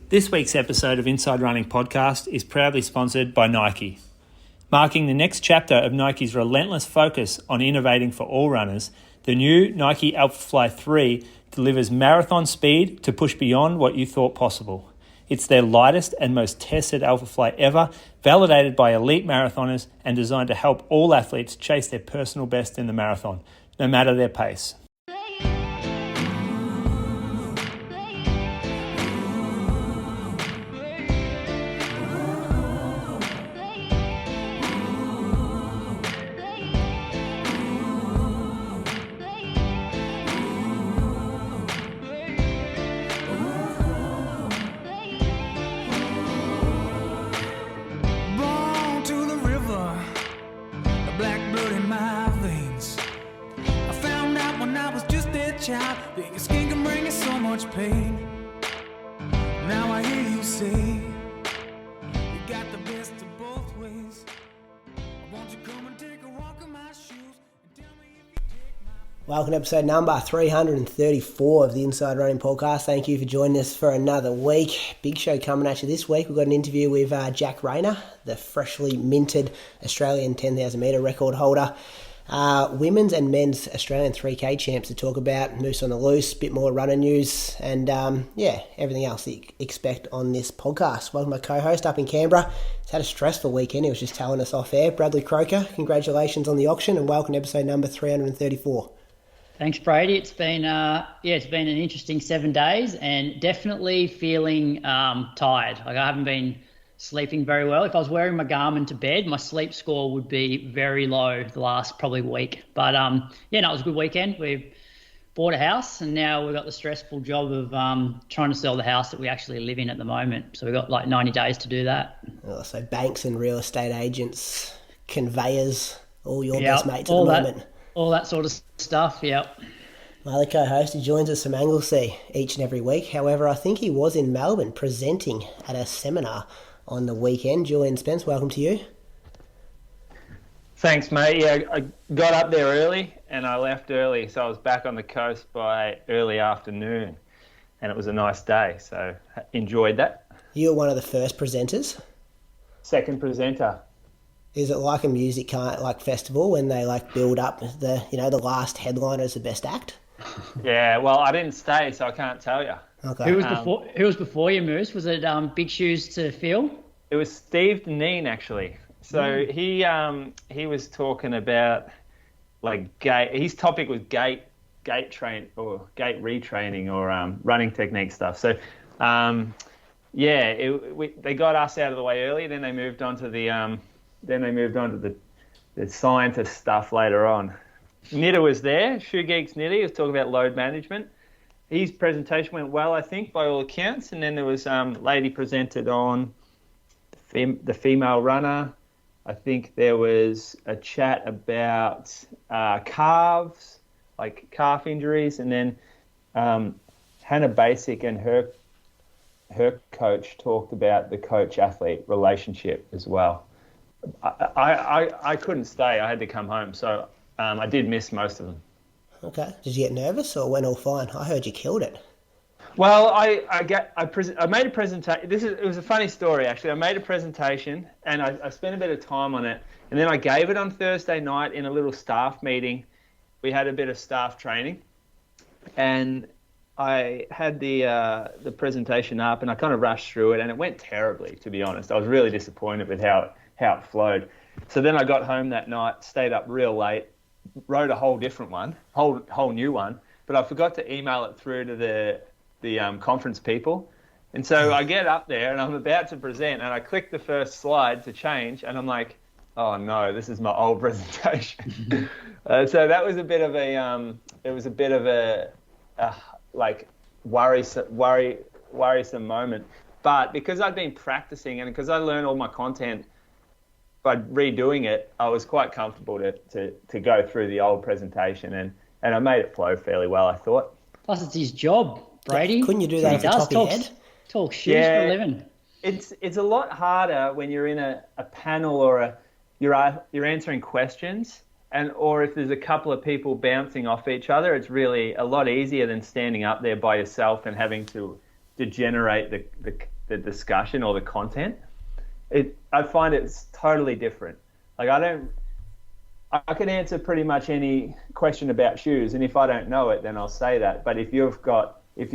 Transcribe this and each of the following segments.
This week's episode of Inside Running Podcast is proudly sponsored by Nike. Marking the next chapter of Nike's relentless focus on innovating for all runners, the new Nike Alphafly 3 delivers marathon speed to push beyond what you thought possible. It's their lightest and most tested Alphafly ever, validated by elite marathoners and designed to help all athletes chase their personal best in the marathon, no matter their pace. Welcome to episode number 334 of the Inside Running Podcast. Thank you for joining us for another week. Big show coming at you this week. We've got an interview with Jack Rayner, the freshly minted Australian 10,000 metre record holder. Women's and men's Australian 3K champs to talk about, Moose on the Loose, a bit more running news, and everything else that you expect on this podcast. Welcome to my co-host up in Canberra. He's had a stressful weekend. He was just telling us off air. Bradley Croker, congratulations on the auction and welcome to episode number 334. Thanks, Brady. It's been an interesting 7 days and definitely feeling tired. Like I haven't been sleeping very well. If I was wearing my Garmin to bed, my sleep score would be very low the last probably week. But it was a good weekend. We bought a house and now we've got the stressful job of trying to sell the house that we actually live in at the moment. So we've got like 90 days to do that. Oh, so banks and real estate agents, conveyors, all your best mates at the moment. All that sort of stuff, yep. My other co-host, he joins us from Anglesea each and every week. However, I think he was in Melbourne presenting at a seminar on the weekend. Julian Spence, welcome to you. Thanks, mate. Yeah, I got up there early and I left early, so I was back on the coast by early afternoon, and it was a nice day, so enjoyed that. You were one of the first presenters? Second presenter. Is it like a music festival when they build up the last headliner as the best act? Yeah, well, I didn't stay, so I can't tell you. Okay. Who was before you, Moose? Was it big shoes to fill? It was Steve Deneen, actually. So he was talking about gait. His topic was gait train or gait retraining or running technique stuff. So they got us out of the way early. Then they moved on to the scientist stuff later on. Knitter was there. Shoe Geeks Knitter. He was talking about load management. His presentation went well, I think, by all accounts. And then there was lady presented on the female runner. I think there was a chat about calves, like calf injuries. And then Hannah Basic and her coach talked about the coach-athlete relationship as well. I couldn't stay. I had to come home, so I did miss most of them. Okay. Did you get nervous or went all fine? I heard you killed it. Well, I made a presentation. It was a funny story, actually. I made a presentation and I spent a bit of time on it, and then I gave it on Thursday night in a little staff meeting. We had a bit of staff training, and I had the presentation up, and I kind of rushed through it, and it went terribly, to be honest. I was really disappointed with how it flowed. So then I got home that night, stayed up real late, wrote a whole different one, whole new one, but I forgot to email it through to the conference people. And so I get up there and I'm about to present, and I click the first slide to change, and I'm like, oh no, this is my old presentation. So that was a bit of a worrisome moment. But because I'd been practicing and because I learned all my content by redoing it, I was quite comfortable to go through the old presentation, and I made it flow fairly well, I thought. Plus, it's his job, Brady. Couldn't you do that off the top of your head? Talk shit for a living. It's a lot harder when you're in a panel or you're answering questions, or if there's a couple of people bouncing off each other. It's really a lot easier than standing up there by yourself and having to generate the discussion or the content. I find it's totally different. Like I can answer pretty much any question about shoes, and if I don't know it, then I'll say that. But if you're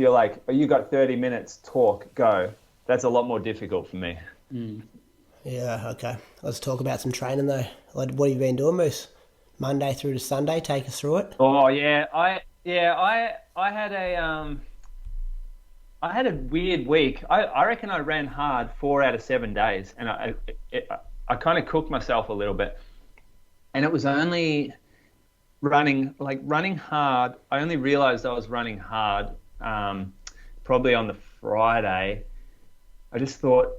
like, oh, you got 30 minutes, talk, go, that's a lot more difficult for me. Yeah, okay. Let's talk about some training though. What have you been doing, Moose? Monday through to Sunday, take us through it. Oh yeah, I had a weird week. I reckon I ran hard 4 out of 7 days, and I kind of cooked myself a little bit. And it was only running hard. I only realized I was running hard probably on the Friday. I just thought,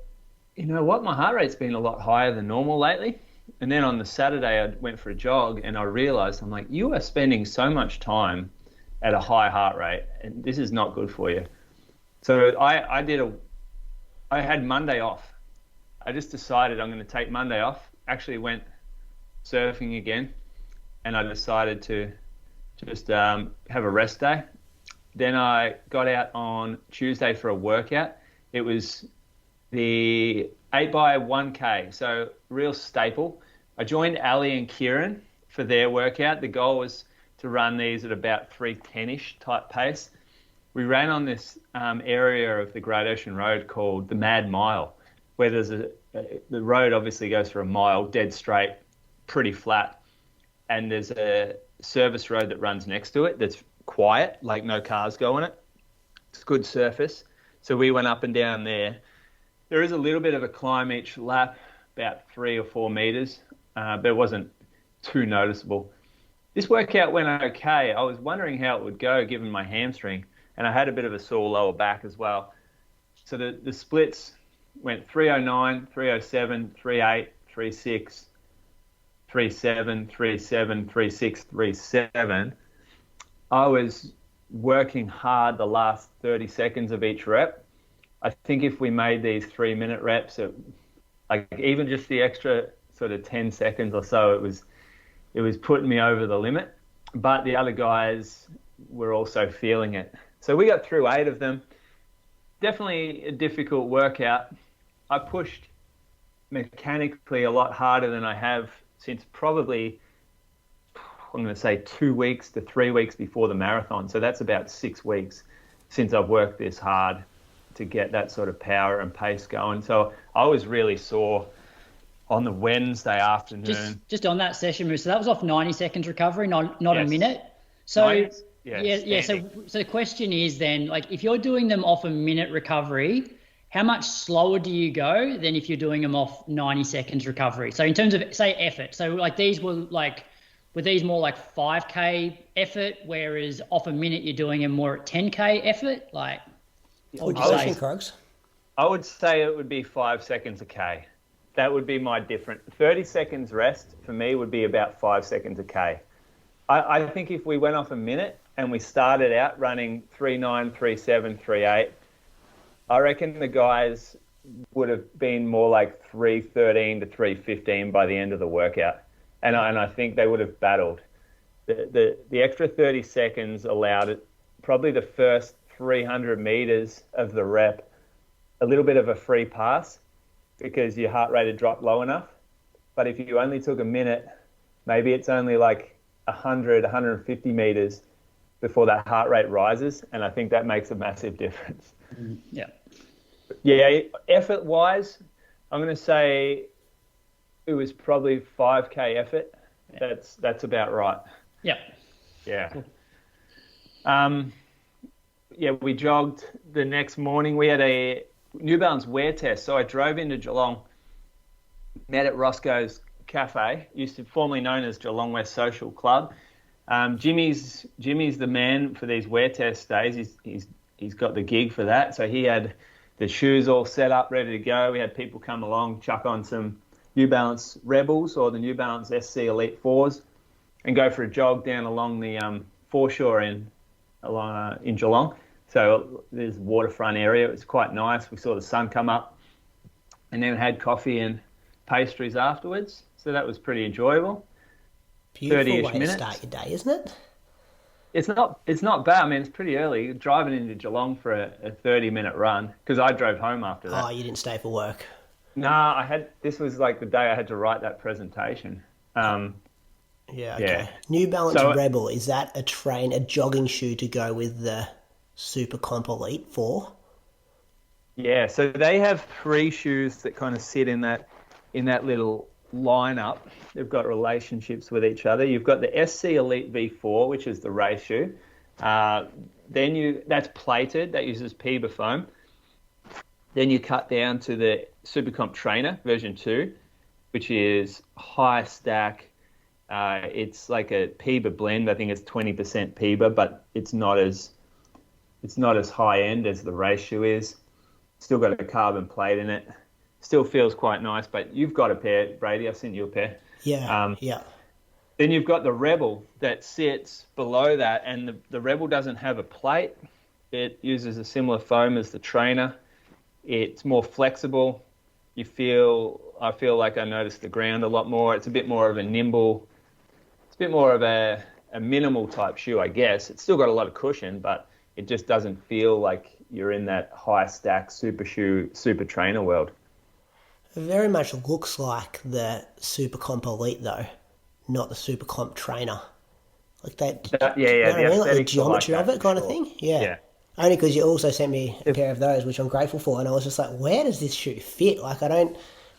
you know what, my heart rate's been a lot higher than normal lately. And then on the Saturday, I went for a jog, and I realized, I'm like, you are spending so much time at a high heart rate, and this is not good for you. So I had Monday off. I just decided I'm going to take Monday off. Actually went surfing again, and I decided to just have a rest day. Then I got out on Tuesday for a workout. It was the 8x1K, so real staple. I joined Ali and Kieran for their workout. The goal was to run these at about 3:10-ish type pace. We ran on this area of the Great Ocean Road called the Mad Mile, where there's the road obviously goes for a mile, dead straight, pretty flat, and there's a service road that runs next to it that's quiet, like no cars go on it. It's good surface. So we went up and down there. There is a little bit of a climb each lap, about 3 or 4 meters, but it wasn't too noticeable. This workout went okay. I was wondering how it would go given my hamstring, and I had a bit of a sore lower back as well. So the splits went 309, 307, 38, 36, 37, 37, 36, 37. I was working hard the last 30 seconds of each rep. I think if we made these 3-minute reps, like even just the extra sort of 10 seconds or so, it was putting me over the limit. But the other guys were also feeling it. So we got through 8 of them. Definitely a difficult workout. I pushed mechanically a lot harder than I have since probably, I'm going to say 2 weeks to 3 weeks before the marathon. So that's about 6 weeks since I've worked this hard to get that sort of power and pace going. So I was really sore on the Wednesday afternoon. Just on that session, so that was off 90 seconds recovery, not Yes. a minute. So 90, yeah. So the question is then, like, if you're doing them off a minute recovery, how much slower do you go than if you're doing them off 90 seconds recovery? So in terms of, say, effort, so like these were these more like 5K effort, whereas off a minute you're doing them more at 10K effort? Like, what would you say? Crogs? I would say it would be 5 seconds a K. That would be my different. 30 seconds rest for me would be about 5 seconds a K. I think if we went off a minute and we started out running 3:9, 3:7, 3:8, I reckon the guys would have been more like 3:13 to 3:15 by the end of the workout. And I think they would have battled. The extra 30 seconds allowed it, probably the first 300 meters of the rep, a little bit of a free pass because your heart rate had dropped low enough. But if you only took a minute, maybe it's only like 100, 150 meters before that heart rate rises. And I think that makes a massive difference. Yeah. Yeah, effort-wise, I'm going to say it was probably 5K effort. Yeah. That's about right. Yeah. Yeah. Yeah, we jogged the next morning. We had a New Balance wear test. So I drove into Geelong, met at Roscoe's Cafe, formerly known as Geelong West Social Club. Jimmy's the man for these wear test days. He's got the gig for that. So he had the shoes all set up, ready to go. We had people come along, chuck on some New Balance Rebels or the New Balance SC Elite 4s and go for a jog down along the foreshore in Geelong. So there's a waterfront area. It was quite nice. We saw the sun come up and then had coffee and pastries afterwards. So that was pretty enjoyable. Beautiful 30-ish way minutes. to start your day, isn't it? It's not bad. I mean, it's pretty early. Driving into Geelong for a 30-minute run because I drove home after that. Oh, you didn't stay for work? Nah, this was like the day I had to write that presentation. Yeah, okay. Yeah. New Balance So- Rebel, is that a jogging shoe to go with the Super Comp Elite 4? Yeah, so they have 3 shoes that kind of sit in that little lineup. They've got relationships with each other. You've got the SC Elite V4, which is the race shoe. That's plated. That uses PEBA foam. Then you cut down to the Supercomp Trainer version 2, which is high stack. It's like a PEBA blend. I think it's 20% PEBA, but it's not as high end as the race shoe is. Still got a carbon plate in it. Still feels quite nice, but you've got a pair, Brady. I've sent you a pair. Yeah, yeah. Then you've got the Rebel that sits below that, and the Rebel doesn't have a plate. It uses a similar foam as the Trainer. It's more flexible. I feel like I noticed the ground a lot more. It's a bit more of a nimble. It's a bit more of a minimal type shoe, I guess. It's still got a lot of cushion, but it just doesn't feel like you're in that high stack super shoe, super trainer world. It very much looks like the Super Comp Elite, though, not the Super Comp Trainer. Like that, Yeah, you know what I mean? Like the aesthetics are geometry like of that it for kind of sure. thing. Yeah. Yeah. Only because you also sent me a pair of those, which I'm grateful for, and I was just like, where does this shoe fit? Like, I don't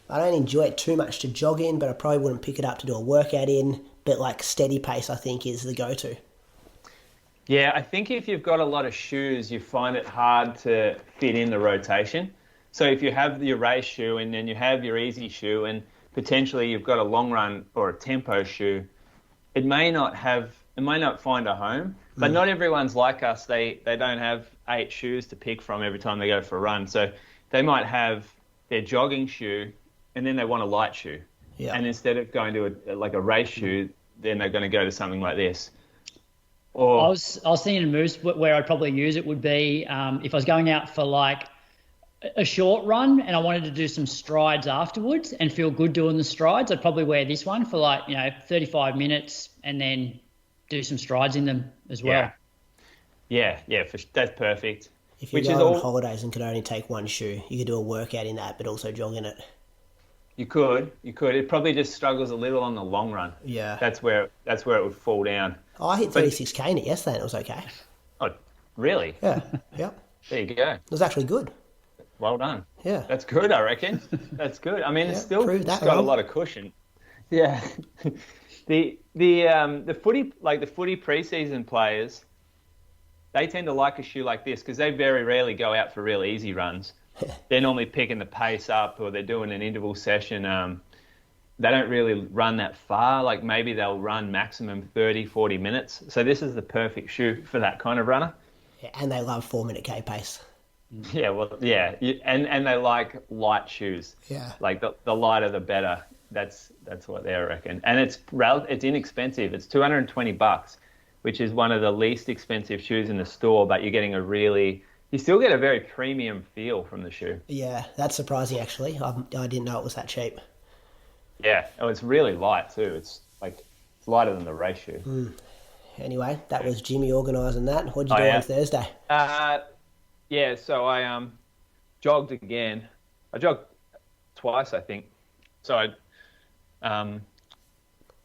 enjoy it too much to jog in, but I probably wouldn't pick it up to do a workout in. But like steady pace, I think, is the go-to. Yeah, I think if you've got a lot of shoes, you find it hard to fit in the rotation. So if you have your race shoe and then you have your easy shoe and potentially you've got a long run or a tempo shoe, it may not find a home. But not everyone's like us. They don't have 8 shoes to pick from every time they go for a run. So they might have their jogging shoe and then they want a light shoe. Yeah. And instead of going to a race shoe, then they're going to go to something like this. Or I was thinking a moose where I'd probably use it would be if I was going out for like a short run and I wanted to do some strides afterwards and feel good doing the strides, I'd probably wear this one for 35 minutes and then do some strides in them as well. Yeah, that's perfect. If you go on holidays and could only take one shoe, you could do a workout in that, but also jog in it. You could. It probably just struggles a little on the long run. Yeah. That's where it would fall down. Oh, I hit 36k in it yesterday and it was okay. Oh, really? Yeah, yeah. There you go. It was actually good. Well done. Yeah. That's good, I reckon. That's good. I mean, it's got a lot of cushion. Yeah. The footy preseason players, they tend to like a shoe like this because they very rarely go out for real easy runs. They're normally picking the pace up or they're doing an interval session. They don't really run that far. Like maybe they'll run maximum 30, 40 minutes. So this is the perfect shoe for that kind of runner. Yeah, and they love 4-minute K pace. Yeah, well, yeah. And they like light shoes. Yeah. Like the lighter the better. That's what they reckon. And it's inexpensive. It's $220, which is one of the least expensive shoes in the store, but you're getting you still get a very premium feel from the shoe. Yeah, that's surprising actually. I didn't know it was that cheap. Yeah, it's really light too. It's lighter than the race shoe. Anyway, that was Jimmy organising that. What'd you do on Thursday? Yeah, so I jogged again. I jogged twice, I think. So what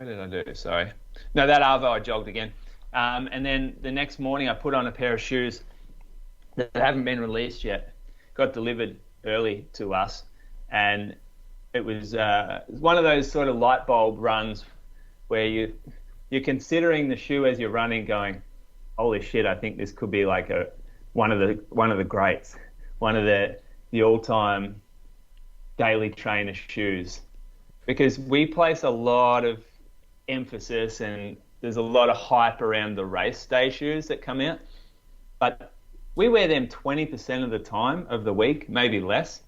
did I do? Sorry. No, that Arvo I jogged again. And then the next morning I put on a pair of shoes that haven't been released yet. Got delivered early to us, and it was one of those sort of light bulb runs where you're considering the shoe as you're running, going, "Holy shit! I think this could be like one of the greats, one of the all-time daily trainer shoes," because we place a lot of emphasis and there's a lot of hype around the race day shoes that come out, but we wear them 20% of the time of the week, maybe less.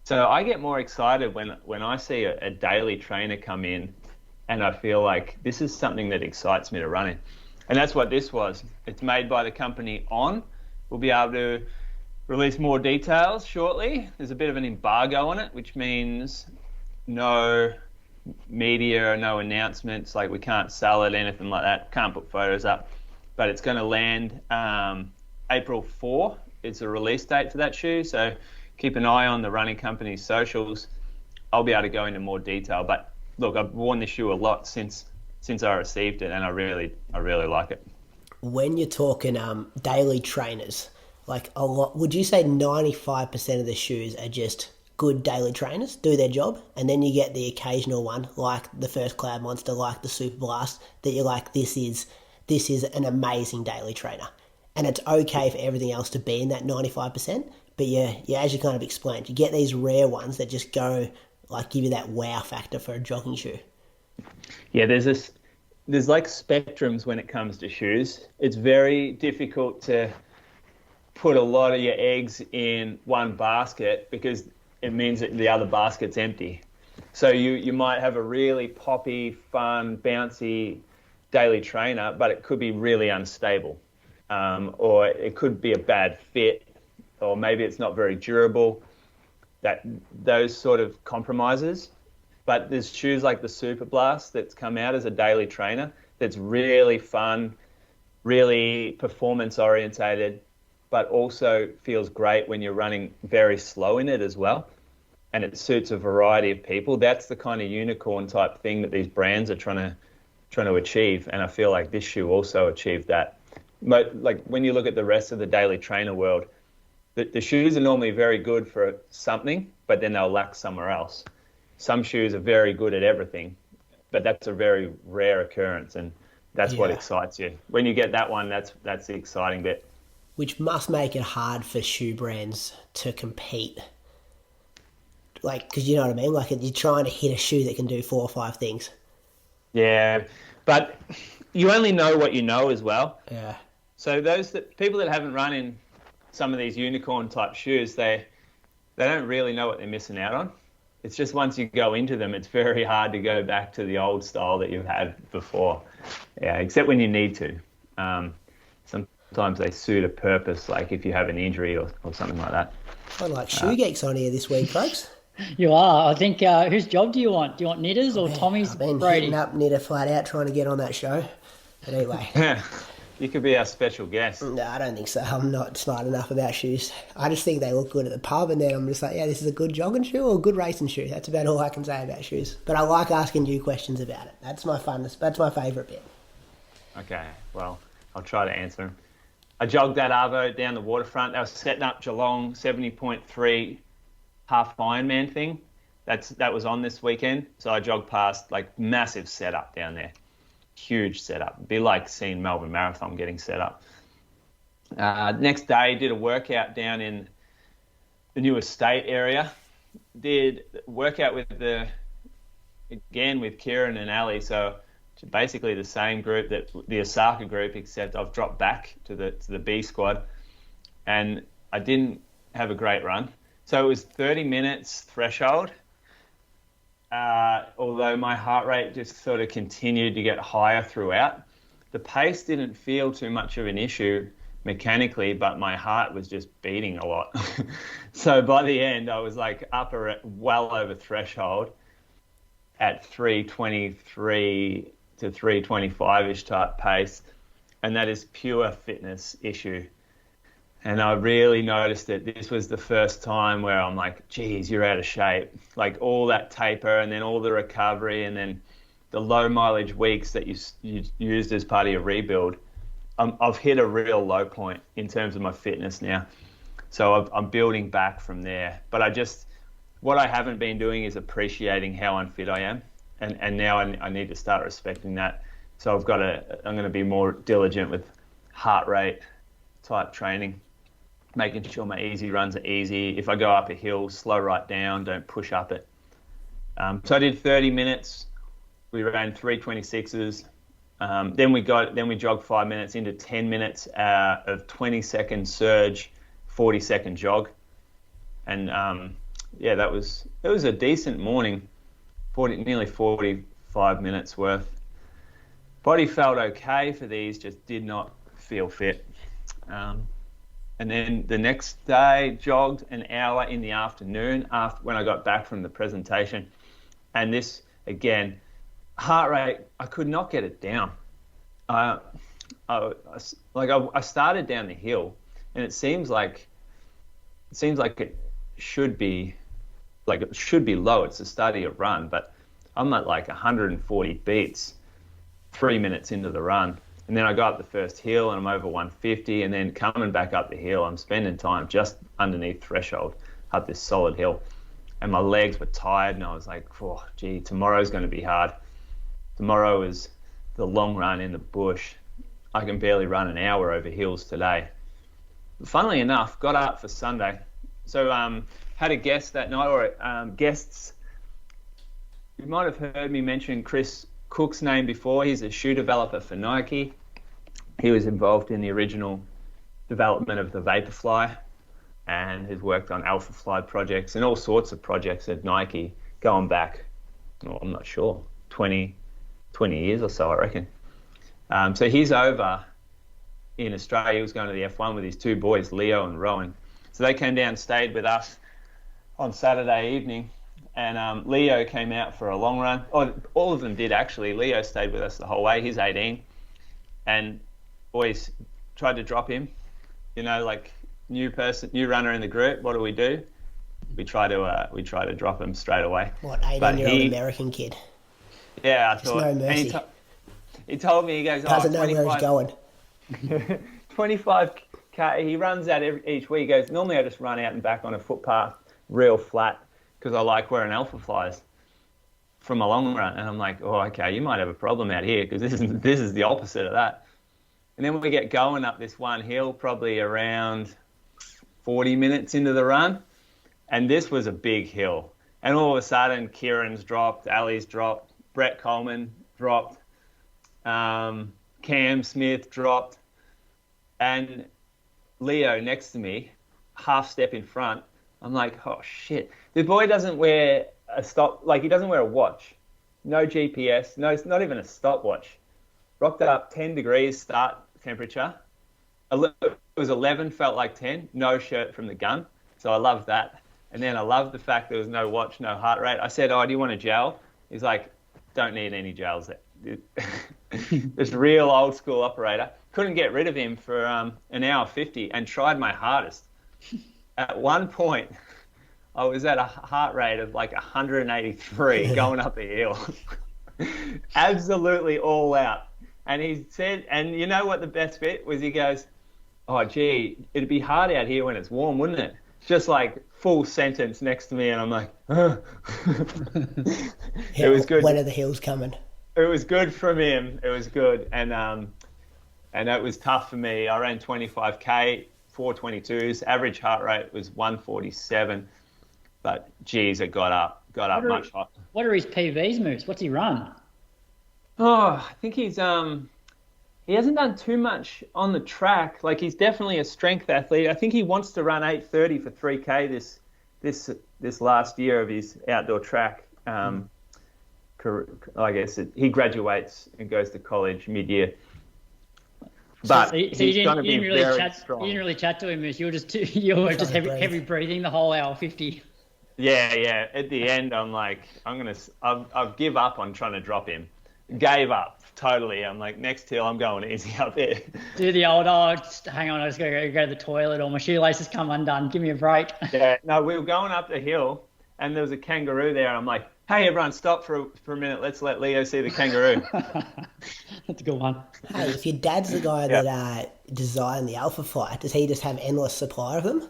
So I get more excited when I see a daily trainer come in and I feel like this is something that excites me to run in. And that's what this was. It's made by the company On. We'll be able to release more details shortly. There's a bit of an embargo on it, which means no media, no announcements, like we can't sell it, anything like that, can't put photos up. but it's going to land April 4. It's a release date for that shoe, so keep an eye on the running company's socials. I'll be able to go into more detail, but look, I've worn this shoe a lot since I received it, and I really like it. When you're talking daily trainers, like a lot, would you say 95% of the shoes are just good daily trainers, do their job, and then you get the occasional one, like the first Cloud Monster, like the Super Blast, that you're like, this is an amazing daily trainer. And it's okay for everything else to be in that 95%, but yeah, as you kind of explained, you get these rare ones that just go, like, give you that wow factor for a jogging shoe. Yeah, there's like spectrums when it comes to shoes. It's very difficult to put a lot of your eggs in one basket because it means that the other basket's empty. So you might have a really poppy, fun, bouncy daily trainer, but it could be really unstable. Or it could be a bad fit, or maybe it's not very durable. Those sort of compromises. But there's shoes like the Super Blast that's come out as a daily trainer that's really fun, really performance orientated, but also feels great when you're running very slow in it as well. And it suits a variety of people. That's the kind of unicorn type thing that these brands are trying to achieve. And I feel like this shoe also achieved that. Like when you look at the rest of the daily trainer world, the shoes are normally very good for something, but then they'll lack somewhere else. Some shoes are very good at everything, but that's a very rare occurrence, and that's what excites you. When you get that one, that's the exciting bit. Which must make it hard for shoe brands to compete. Like, because you know what I mean? Like, you're trying to hit a shoe that can do 4 or 5 things. Yeah, but you only know what you know as well. Yeah. So people that haven't run in some of these unicorn type shoes, they don't really know what they're missing out on. It's just once you go into them, it's very hard to go back to the old style that you've had before. Yeah, except when you need to. Sometimes they suit a purpose, like if you have an injury or something like that. I'd like Shoe Geeks on here this week, folks. You are. I think, whose job do you want? Do you want Knitters or Tommy's? I've been Brady? hitting up Knitter flat out trying to get on that show. But anyway. You could be our special guest. No, I don't think so. I'm not smart enough about shoes. I just think they look good at the pub, and then I'm just like, yeah, this is a good jogging shoe or a good racing shoe. That's about all I can say about shoes. But I like asking you questions about it. That's my funnest. That's my favourite bit. Okay, well, I'll try to answer them. I jogged that Arvo down the waterfront. They were setting up Geelong 70.3 half Ironman thing. That was on this weekend. So I jogged past, like, massive setup down there. Huge setup. It'd be like seeing Melbourne Marathon getting set up. Next day, did a workout down in the new estate area. Did workout with Kieran and Ali. So basically the same group, that the Osaka group, except I've dropped back to the B squad, and I didn't have a great run. So it was 30 minutes threshold. Although my heart rate just sort of continued to get higher throughout. The pace didn't feel too much of an issue mechanically, but my heart was just beating a lot. So by the end, I was like well over threshold at 323 to 325-ish type pace. And that is pure fitness issue. And I really noticed that this was the first time where I'm like, geez, you're out of shape. Like all that taper and then all the recovery and then the low mileage weeks that you used as part of your rebuild. I've hit a real low point in terms of my fitness now. So I'm building back from there. But what I haven't been doing is appreciating how unfit I am. And now I need to start respecting that. So I'm going to be more diligent with heart rate type training, making sure my easy runs are easy. If I go up a hill, slow right down, don't push up it. So I did 30 minutes. We ran 326s. Then we jogged 5 minutes into 10 minutes of 20-second surge, 40-second jog. And it was a decent morning, nearly 45 minutes worth. Body felt okay for these, just did not feel fit. And then the next day, jogged an hour in the afternoon when I got back from the presentation. And this, again, heart rate, I could not get it down. I I started down the hill, and it seems like it should be low. It's the start of your run, but I'm at like 140 beats 3 minutes into the run. And then I go up the first hill and I'm over 150, and then coming back up the hill, I'm spending time just underneath threshold up this solid hill. And my legs were tired, and I was like, oh, gee, tomorrow's going to be hard. Tomorrow is the long run in the bush. I can barely run an hour over hills today. Funnily enough, got up for Sunday. So had a guest that night, or guests. You might have heard me mention Chris Cook's name before. He's a shoe developer for Nike. He was involved in the original development of the Vaporfly and has worked on Alphafly projects and all sorts of projects at Nike going back, well, I'm not sure, 20 years or so, I reckon. So he's over in Australia. He was going to the F1 with his two boys, Leo and Rowan. So they came down and stayed with us on Saturday evening. And Leo came out for a long run. Oh, all of them did, actually. Leo stayed with us the whole way. He's 18. And boys tried to drop him. You know, like new runner in the group. What do? We try to drop him straight away. What, 18-year-old American kid? Yeah, I Just thought. no mercy. He told me, he goes, doesn't know where he's going. 25k. He runs out each week. He goes, normally I just run out and back on a footpath, real flat, because I like wearing Alphaflys from a long run. And I'm like, oh, okay, you might have a problem out here, because this is the opposite of that. And then we get going up this one hill, probably around 40 minutes into the run. And this was a big hill. And all of a sudden, Kieran's dropped, Ali's dropped, Brett Coleman dropped, Cam Smith dropped, and Leo next to me, half step in front. I'm like, oh shit. The boy doesn't wear a he doesn't wear a watch. No GPS, no, it's not even a stopwatch. Rocked up 10 degrees start temperature. It was 11, felt like 10, no shirt from the gun. So I love that. And then I love the fact there was no watch, no heart rate. I said, oh, do you want a gel? He's like, don't need any gels. This real old school operator. Couldn't get rid of him for an hour 50 and tried my hardest. At one point, I was at a heart rate of like 183 going up the hill. Absolutely all out. And he said, and you know what the best bit was? He goes, oh, gee, it'd be hard out here when it's warm, wouldn't it? Just like full sentence next to me, and I'm like, It was good. When are the hills coming? It was good from him. It was good. And it was tough for me. I ran 25K, 422s. Average heart rate was 147. But, geez, it got up much higher. What are his PVs moves? What's he run? Oh, I think he hasn't done too much on the track. Like, he's definitely a strength athlete. I think he wants to run 8:30 for 3K this last year of his outdoor track. I guess he graduates and goes to college mid-year. But he's going to be very strong. You didn't really chat to him. You were just heavy breathing the whole hour 50. Yeah. At the end, I'm like, I've give up on trying to drop him. Gave up totally. I'm like, next hill, I'm going easy up there. Do the old, just hang on, I just gotta go to the toilet, or my shoelaces come undone. Give me a break. Yeah, no, we were going up the hill, and there was a kangaroo there. I'm like, hey, everyone, stop for a minute. Let's let Leo see the kangaroo. That's a good one. Hey, if your dad's the guy that designed the Alphafly, does he just have endless supply of them?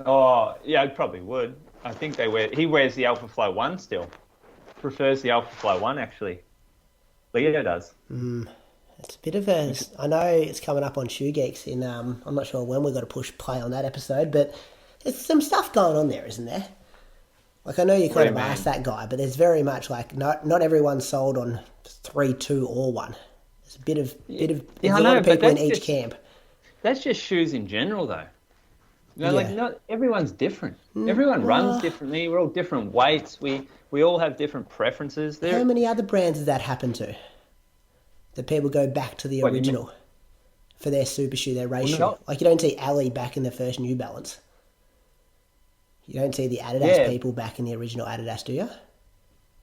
Oh, yeah, I probably would. I think he wears the Alphafly 1 still. Prefers the Alphafly 1, actually. Leo does. It's a bit of a... I know it's coming up on Shoe Geeks in... I'm not sure when we've got to push play on that episode, but there's some stuff going on there, isn't there? Like, I know you kind of asked that guy, but there's very much like not everyone's sold on 3, 2, or 1. There's a bit of a lot of people in each camp. That's just shoes in general, though. You know, like not everyone's different. Everyone runs differently. We're all different weights. We all have different preferences. How many other brands does that happen to? That people go back to the original for their super shoe, their race shoe. Like, you don't see Ali back in the first New Balance. You don't see the Adidas people back in the original Adidas, do you?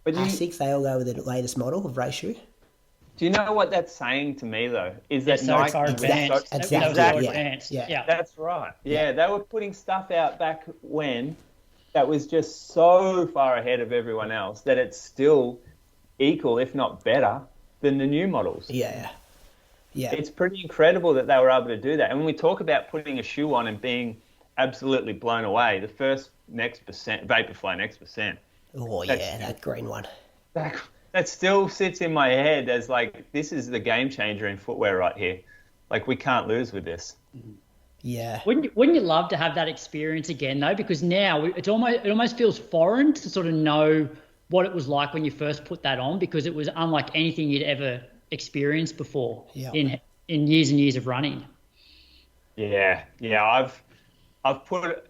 But Asics, they all go with the latest model of race shoe. Do you know what that's saying to me, though? Is They're that so Nike far was advanced. Exactly. They were so Yeah. advanced. Yeah. Yeah. That's right. Yeah, they were putting stuff out back when that was just so far ahead of everyone else that it's still equal, if not better, than the new models. Yeah. It's pretty incredible that they were able to do that. And when we talk about putting a shoe on and being absolutely blown away, the first Vaporfly Next Percent. Oh, yeah, that green one. That still sits in my head as like, this is the game changer in footwear right here. Like, we can't lose with this. Yeah. Wouldn't you love to have that experience again, though? Because now it almost feels foreign to sort of know what it was like when you first put that on, because it was unlike anything you'd ever experienced before in years and years of running. Yeah. I've put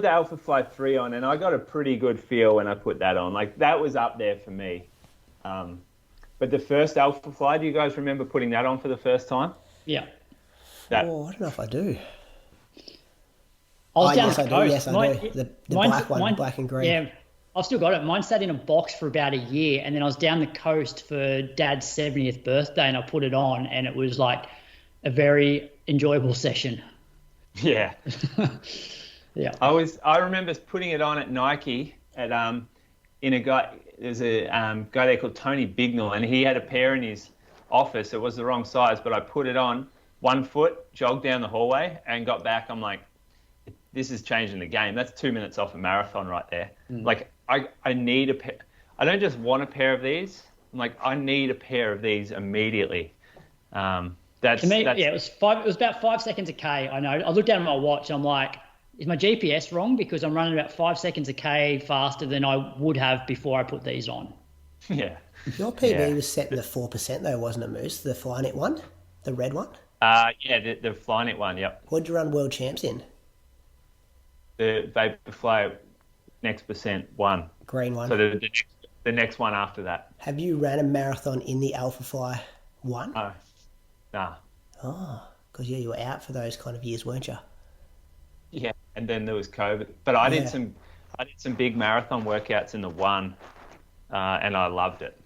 the Alphafly 3 on, and I got a pretty good feel when I put that on. Like, that was up there for me. But the first Alphafly, do you guys remember putting that on for the first time? Yeah. I don't know if I do. Yes, I do. Yes, I do. The black one, black and green. Yeah, I've still got it. Mine sat in a box for about a year, and then I was down the coast for Dad's 70th birthday, and I put it on, and it was like a very enjoyable session. Yeah. Yeah. I remember putting it on at Nike there's a guy there called Tony Bignell, and he had a pair in his office. It was the wrong size, but I put it on 1 foot, jogged down the hallway, and got back. I'm like, this is changing the game. That's 2 minutes off a marathon right there. Like, I need a pair. I don't just want a pair of these. I'm like, I need a pair of these immediately. To me, it was about 5 seconds a K. I know. I looked down at my watch, and I'm like, is my GPS wrong? Because I'm running about 5 seconds a K faster than I would have before I put these on. Yeah. Your PB was set in the 4% though, wasn't it, Moose? The Flyknit one? The red one? The Flyknit one, yep. What did you run world champs in? The Vaporfly Next Percent 1. Green one. So the next one after that. Have you ran a marathon in the Alphafly 1? Oh, nah. Oh, because you were out for those kind of years, weren't you? Yeah, and then there was COVID. But I did some big marathon workouts in the 1, and I loved it.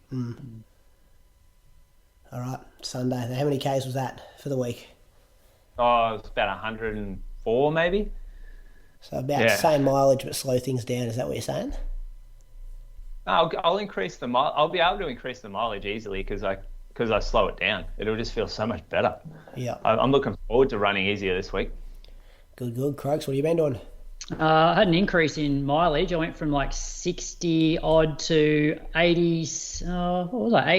All right, Sunday. How many Ks was that for the week? Oh, it was about 104 maybe. So about the same mileage, but slow things down. Is that what you're saying? I'll increase the mile. I'll be able to increase the mileage easily because I slow it down. It'll just feel so much better. Yeah. I'm looking forward to running easier this week. Good. Croaks, what have you been doing? I had an increase in mileage. I went from like 60 odd to 80. What was I?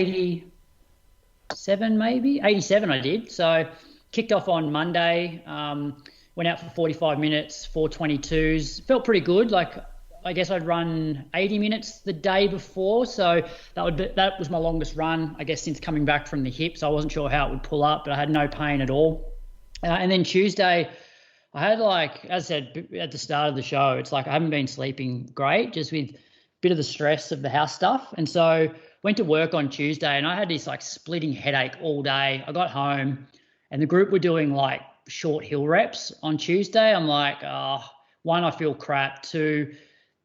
87 maybe? 87 I did. So kicked off on Monday. Went out for 45 minutes, 4:22s. Felt pretty good. Like, I guess I'd run 80 minutes the day before, so that was my longest run, I guess, since coming back from the hip. So I wasn't sure how it would pull up, but I had no pain at all. And then Tuesday, I had, like, as I said at the start of the show, it's like I haven't been sleeping great, just with a bit of the stress of the house stuff. And so went to work on Tuesday, and I had this like splitting headache all day. I got home, and the group were doing like short hill reps on Tuesday. I'm like, one, I feel crap. Two,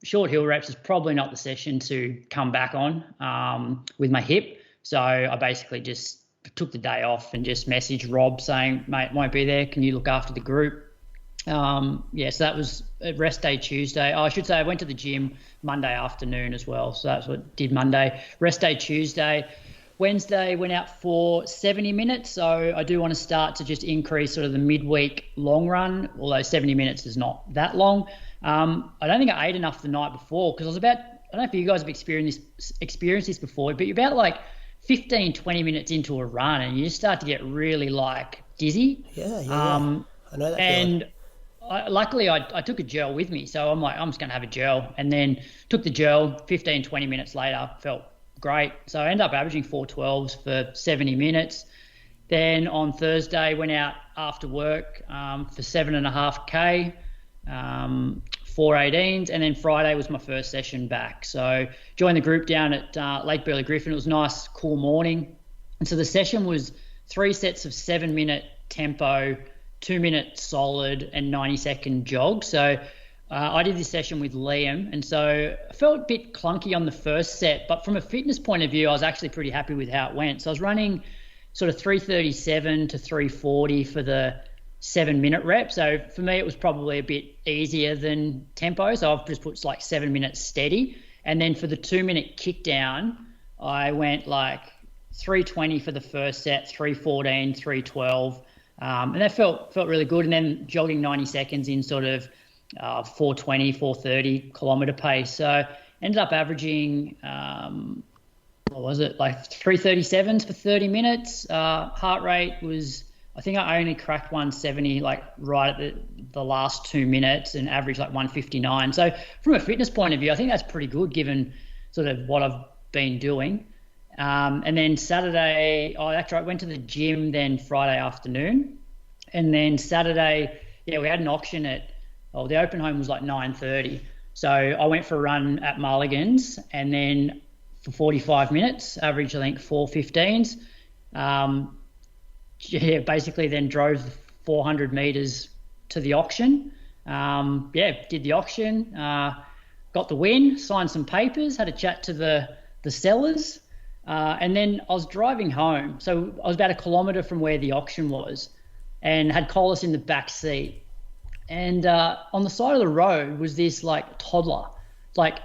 short hill reps is probably not the session to come back on with my hip. So I basically just took the day off and just messaged Rob saying, mate, won't be there. Can you look after the group? So that was a rest day Tuesday. I should say I went to the gym Monday afternoon as well. So that's what I did Monday. Rest day Tuesday. Wednesday went out for 70 minutes. So I do want to start to just increase sort of the midweek long run, although 70 minutes is not that long. I don't think I ate enough the night before because I was about, I don't know if you guys have experienced this before, but you're about like 15, 20 minutes into a run and you just start to get really like dizzy. Yeah. I know that feeling. Luckily, I took a gel with me. So I'm like, I'm just going to have a gel. And then took the gel 15, 20 minutes later, felt great. So I ended up averaging 4:12s for 70 minutes. Then on Thursday, went out after work for 7.5K, 4:18s. And then Friday was my first session back. So joined the group down at Lake Burley Griffin. It was a nice, cool morning. And so the session was 3 sets of 7-minute tempo, 2-minute solid and 90-second jog. So I did this session with Liam, and so I felt a bit clunky on the first set, but from a fitness point of view, I was actually pretty happy with how it went. So I was running sort of 337 to 340 for the 7-minute rep. So for me, it was probably a bit easier than tempo. So I've just put like 7 minutes steady. And then for the 2-minute kick down, I went like 320 for the first set, 314, 312. And that felt really good. And then jogging 90 seconds in sort of 420, 430 kilometre pace. So ended up averaging, what was it, like 337s for 30 minutes. Heart rate was, I think I only cracked 170 like right at the last 2 minutes and averaged like 159. So from a fitness point of view, I think that's pretty good given sort of what I've been doing. And then Saturday, I went to the gym then Friday afternoon. And then Saturday, we had an auction the open home was like 9:30. So I went for a run at Mulligans and then for 45 minutes, averaged I think 4:15s. Basically then drove 400 meters to the auction. Did the auction, got the win, signed some papers, had a chat to the sellers, and then I was driving home. So I was about 1 kilometre from where the auction was and had Collis in the back seat. And on the side of the road was this like toddler, like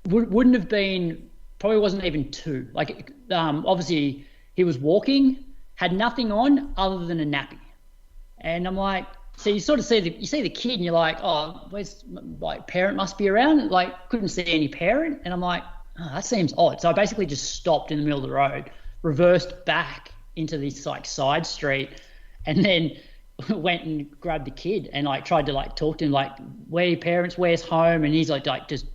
wouldn't have been, probably wasn't even 2. Like obviously he was walking, had nothing on other than a nappy. And I'm like, so you sort of see the kid and you're like, oh, where's, like, parent must be around. Like, couldn't see any parent. And I'm like, oh, that seems odd. So I basically just stopped in the middle of the road, reversed back into this like side street, and then went and grabbed the kid and like tried to like talk to him, like, where are your parents, where's home? And he's like just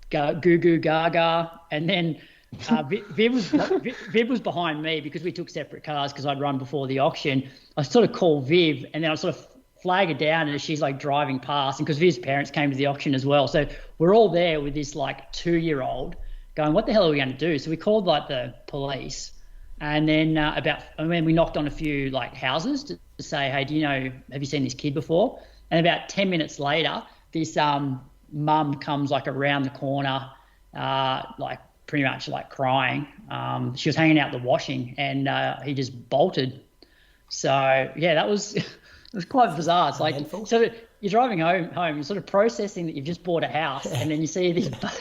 goo goo gaga. And then Viv was behind me because we took separate cars because I'd run before the auction. I sort of call Viv and then I sort of flag her down as she's like driving past, and because Viv's parents came to the auction as well. So we're all there with this like 2-year-old going, what the hell are we going to do? So we called like the police, and then we knocked on a few like houses to say, hey, have you seen this kid before? And about 10 minutes later, this mum comes like around the corner, like pretty much like crying. She was hanging out the washing and he just bolted. So yeah, that was it was quite bizarre. It's like, so you're driving home, you're sort of processing that you've just bought a house, and then you see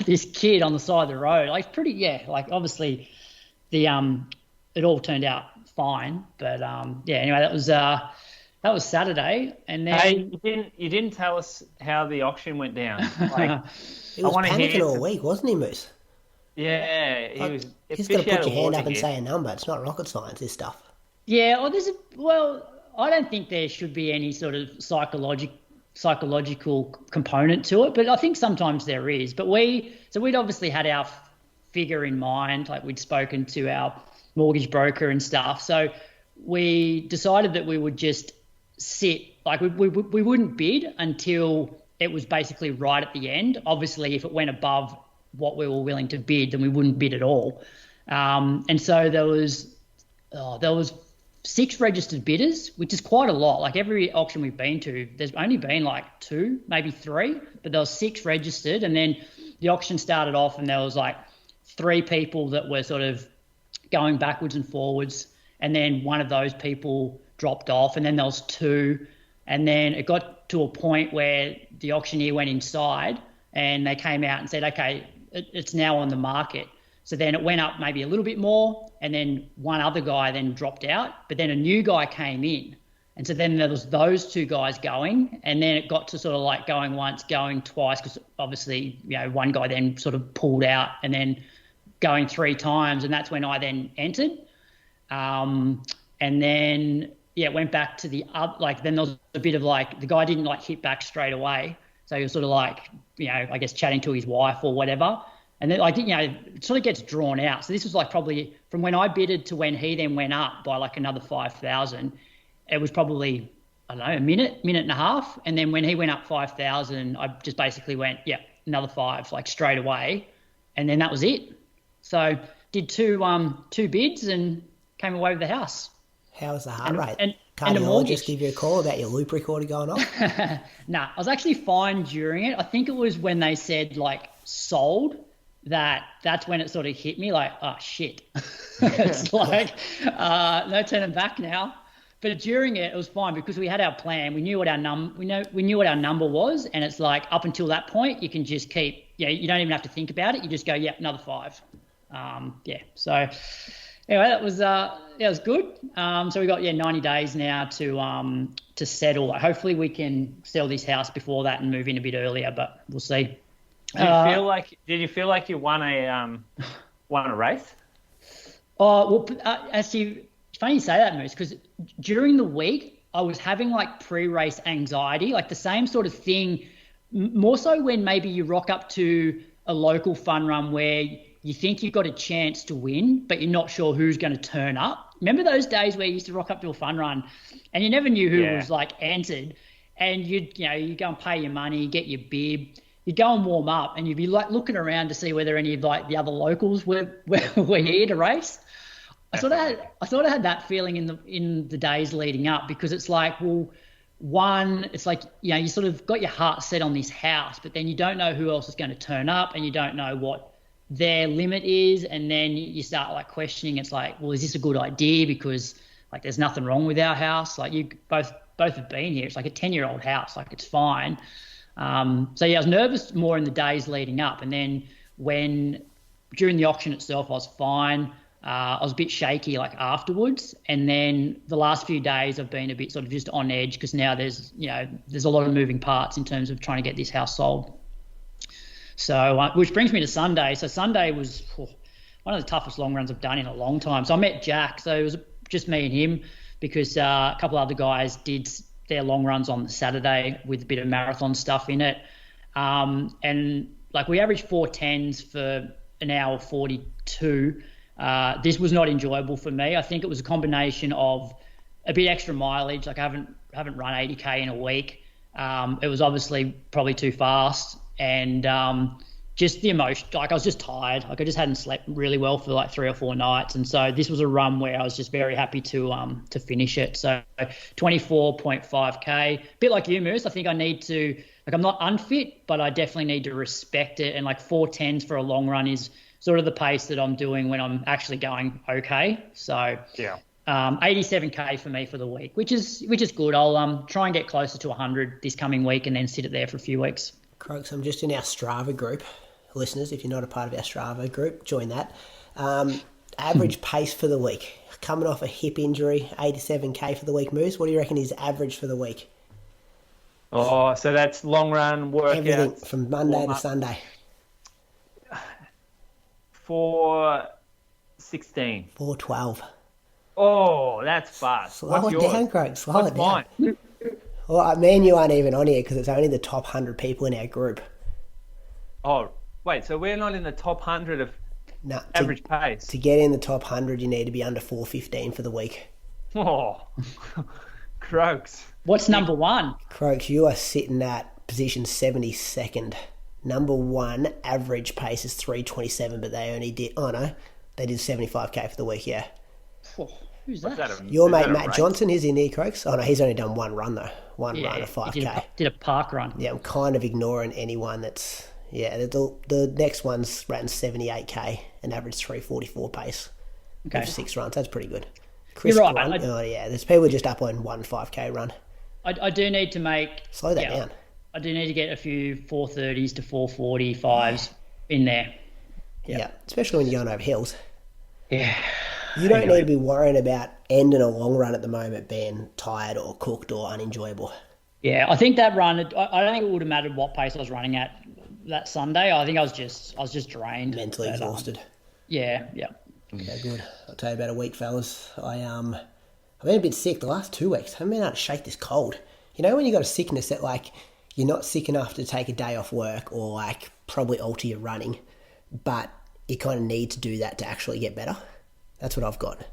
this kid on the side of the road. Like like obviously it all turned out fine, but anyway, that was Saturday. And then hey, you didn't tell us how the auction went down. Like, he was panicking all week, wasn't he, Moose? Yeah, he was. You just got to put your hand up and say a number. It's not rocket science, this stuff. Yeah, I don't think there should be any sort of psychological component to it, but I think sometimes there is. But we'd obviously had our figure in mind, like we'd spoken to our mortgage broker and stuff. So we decided that we would just sit, like we wouldn't bid until it was basically right at the end. Obviously, if it went above what we were willing to bid, then we wouldn't bid at all. And so there was 6 registered bidders, which is quite a lot. Like every auction we've been to, there's only been like 2, maybe 3, but there was 6 registered. And then the auction started off and there was like 3 people that were sort of going backwards and forwards. And then one of those people dropped off, and then there was 2. And then it got to a point where the auctioneer went inside and they came out and said, okay, it's now on the market. So then it went up maybe a little bit more, and then one other guy then dropped out, but then a new guy came in. And so then there was those 2 guys going, and then it got to sort of like going once, going twice, because obviously, one guy then sort of pulled out, and then going 3 times, and that's when I then entered. And then, it went back to the up, like then there was a bit of like, the guy didn't like hit back straight away. So he was sort of like, I guess chatting to his wife or whatever. And then it sort of gets drawn out. So this was like probably from when I bidded to when he then went up by like another 5,000, it was probably, I don't know, a minute and a half. And then when he went up 5,000, I just basically went, another 5, like straight away. And then that was it. So did two bids and came away with the house. How was the heart rate? And the Cardiologist mortgage. give you a call about your loop recorder going off? Nah, I was actually fine during it. I think it was when they said like sold that's when it sort of hit me like, oh shit. It's like no turning back now. But during it was fine because we had our plan. We knew what our we knew what our number was, and it's like up until that point you can just keep you don't even have to think about it. You just go, another 5. So anyway, that was good. So we got 90 days now to settle. Hopefully we can sell this house before that and move in a bit earlier, but we'll see. Did you feel like you won a race? Oh well, actually, it's funny you say that, Moose, because during the week I was having like pre-race anxiety, like the same sort of thing. More so when maybe you rock up to a local fun run where you think you've got a chance to win, but you're not sure who's going to turn up. Remember those days where you used to rock up to a fun run and you never knew who was like entered, and you go and pay your money, get your bib, you'd go and warm up, and you'd be like looking around to see whether any of like the other locals were here to race. I sort of had that feeling in the days leading up, because it's like, well, one, it's like, you sort of got your heart set on this house, but then you don't know who else is going to turn up, and you don't know what their limit is, and then you start like questioning. It's like, well, is this a good idea? Because like there's nothing wrong with our house. Like you both have been here. It's like a 10-year-old house. Like it's fine. I was nervous more in the days leading up, and then during the auction itself, I was fine. I was a bit shaky like afterwards, and then the last few days I've been a bit sort of just on edge, because now there's a lot of moving parts in terms of trying to get this house sold. So which brings me to Sunday. So Sunday was one of the toughest long runs I've done in a long time. So I met Jack. So it was just me and him, because a couple of other guys did their long runs on the Saturday with a bit of marathon stuff in it. And like we averaged 4:10s for an hour 42. This was not enjoyable for me. I think it was a combination of a bit extra mileage. Like I haven't run 80K in a week. It was obviously probably too fast, and just the emotion. Like I was just tired. Like I just hadn't slept really well for like 3 or 4 nights, and so this was a run where I was just very happy to finish it. So 24.5K, a bit like you, Moose. I think I need to, like, I'm not unfit, but I definitely need to respect it. And like 4:10s for a long run is sort of the pace that I'm doing when I'm actually going okay. So 87K for me for the week, which is good. I'll try and get closer to 100 this coming week, and then sit it there for a few weeks. Croaks, I'm just in our Strava group. Listeners, if you're not a part of our Strava group, join that. Average pace for the week. Coming off a hip injury, 87K for the week. Moose, what do you reckon is average for the week? Oh, so that's long run, workouts. Everything from Monday to Sunday. 4:16. 4:12. Oh, that's fast. Slow What's it yours? down, Craig. Slow What's it down. mine? Well, me and you aren't even on here because it's only the top 100 people in our group. Oh, wait, so we're not in the top 100 of average pace? To get in the top 100, you need to be under 4:15 for the week. Oh, Croaks. What's number one? Croaks, you are sitting at position 72nd. Number one average pace is 3:27, but they only did, they did 75K for the week, yeah. Oh, who's that? Your mate Matt Johnson is in here, Croaks. Oh no, he's only done one run though. One run of 5K. Did a park run. Yeah, I'm kind of ignoring anyone that's, the next one's ran 78K and averaged 3:44 pace. Okay. With 6 runs, that's pretty good. Chris You're right. Grunt, there's people just up on one 5K run. I do need to make... Slow that down. I do need to get a few 4:30s to 4:45s in there. Yep. Yeah, especially when you're going over hills. Yeah. You don't need to be worrying about ending a long run at the moment being tired or cooked or unenjoyable. Yeah, I think that run, I don't think it would have mattered what pace I was running at that Sunday. I think I was just drained. Mentally exhausted. Yeah. Okay, good. I'll tell you about a week, fellas. I've been a bit sick the last 2 weeks. I haven't been able to shake this cold. You know when you got a sickness that like you're not sick enough to take a day off work or like probably alter your running, but you kind of need to do that to actually get better? That's what I've got.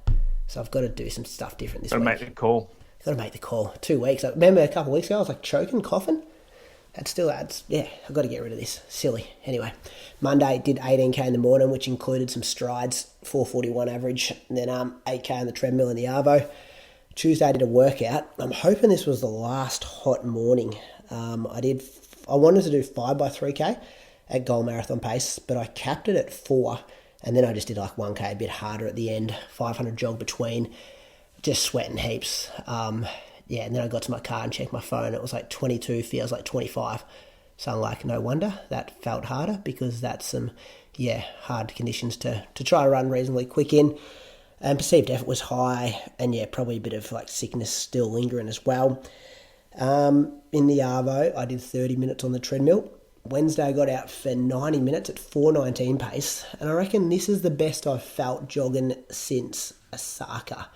So I've got to do some stuff different this week. Got to make the call. Got to make the call. 2 weeks. I remember a couple of weeks ago I was like choking, coughing. I've got to get rid of this. Silly. Anyway, Monday did 18K in the morning, which included some strides, 4:41 average, and then 8K on the treadmill in the Arvo. Tuesday I did a workout. I'm hoping this was the last hot morning. I wanted to do 5 by 3K at goal marathon pace, but I capped it at 4, and then I just did like 1K a bit harder at the end, 500 jog between, just sweating heaps. And then I got to my car and checked my phone. It was like 22, feels like 25. So I'm like, no wonder that felt harder, because that's some, hard conditions to try to run reasonably quick in. And perceived effort was high, and probably a bit of like sickness still lingering as well. In the Arvo, I did 30 minutes on the treadmill. Wednesday, I got out for 90 minutes at 4:19 pace, and I reckon this is the best I've felt jogging since Osaka.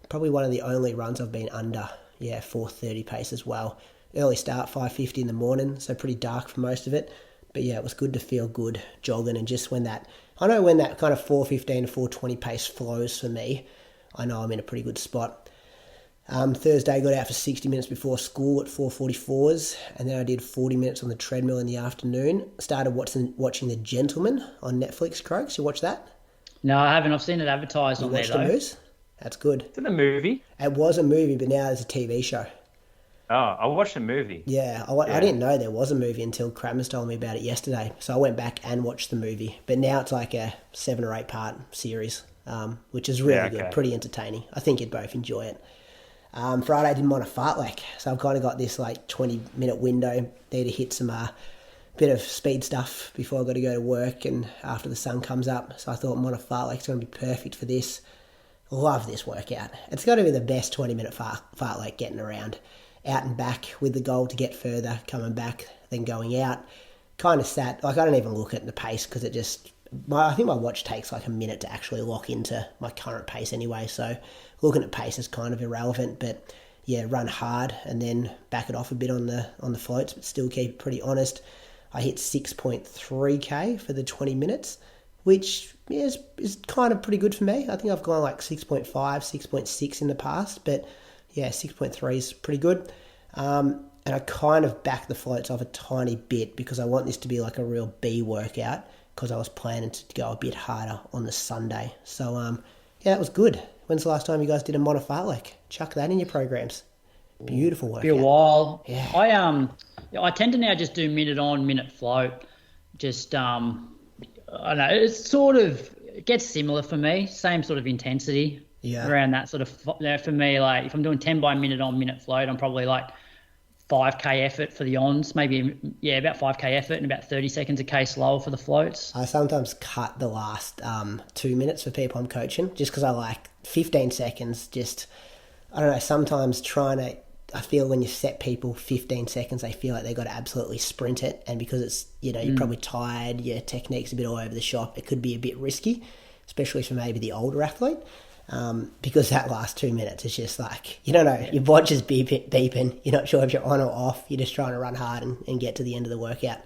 Probably one of the only runs I've been under, 4:30 pace as well. Early start, 5:50 in the morning, so pretty dark for most of it. But it was good to feel good jogging, and just when that kind of 4:15 to 4:20 pace flows for me, I know I'm in a pretty good spot. Thursday, got out for 60 minutes before school at 4:44s, and then I did 40 minutes on the treadmill in the afternoon. Started watching The Gentleman on Netflix, Croaks. You watch that? No, I haven't. I've seen it advertised on there, though. You watched the Moose? That's good. Is it a movie? It was a movie, but now there's a TV show. Oh, I watched a movie. I didn't know there was a movie until Kramers told me about it yesterday. So I went back and watched the movie. But now it's like a 7 or 8 part series, which is really good, pretty entertaining. I think you'd both enjoy it. Friday I did monofartlek, so I've kind of got this like 20-minute window. Need to hit some bit of speed stuff before I've got to go to work and after the sun comes up. So I thought monofartlek's going to be perfect for this. Love this workout. It's got to be the best 20-minute fartlek getting around. Out and back with the goal to get further, coming back, then going out. Kind of sat, like I don't even look at the pace because it just, I think my watch takes like a minute to actually lock into my current pace anyway, so looking at pace is kind of irrelevant, but run hard and then back it off a bit on the floats, but still keep it pretty honest. I hit 6.3k for the 20 minutes, which is kind of pretty good for me. I think I've gone like 6.5, 6.6 in the past, but 6.3 is pretty good. And I kind of backed the floats off a tiny bit because I want this to be like a real B workout, because I was planning to go a bit harder on the Sunday. So, that was good. When's the last time you guys did a monofartlek? Chuck that in your programs. Beautiful workout. Be a while. Yeah. I tend to now just do minute on, minute float. Just, I don't know, it gets similar for me. Same sort of intensity. Yeah. Around that sort of, for me, like if I'm doing 10 by minute on, minute float, I'm probably like 5k effort for the ons, maybe about 5k effort and about 30 seconds a k slower for the floats. I sometimes cut the last 2 minutes for people I'm coaching, just because I like 15 seconds. Just, I don't know, sometimes I feel when you set people 15 seconds, they feel like they've got to absolutely sprint it, and because it's, you're probably tired, your technique's a bit all over the shop, it could be a bit risky, especially for maybe the older athlete. Because that last 2 minutes is just like, you don't know, your watch is beeping, you're not sure if you're on or off, you're just trying to run hard and get to the end of the workout.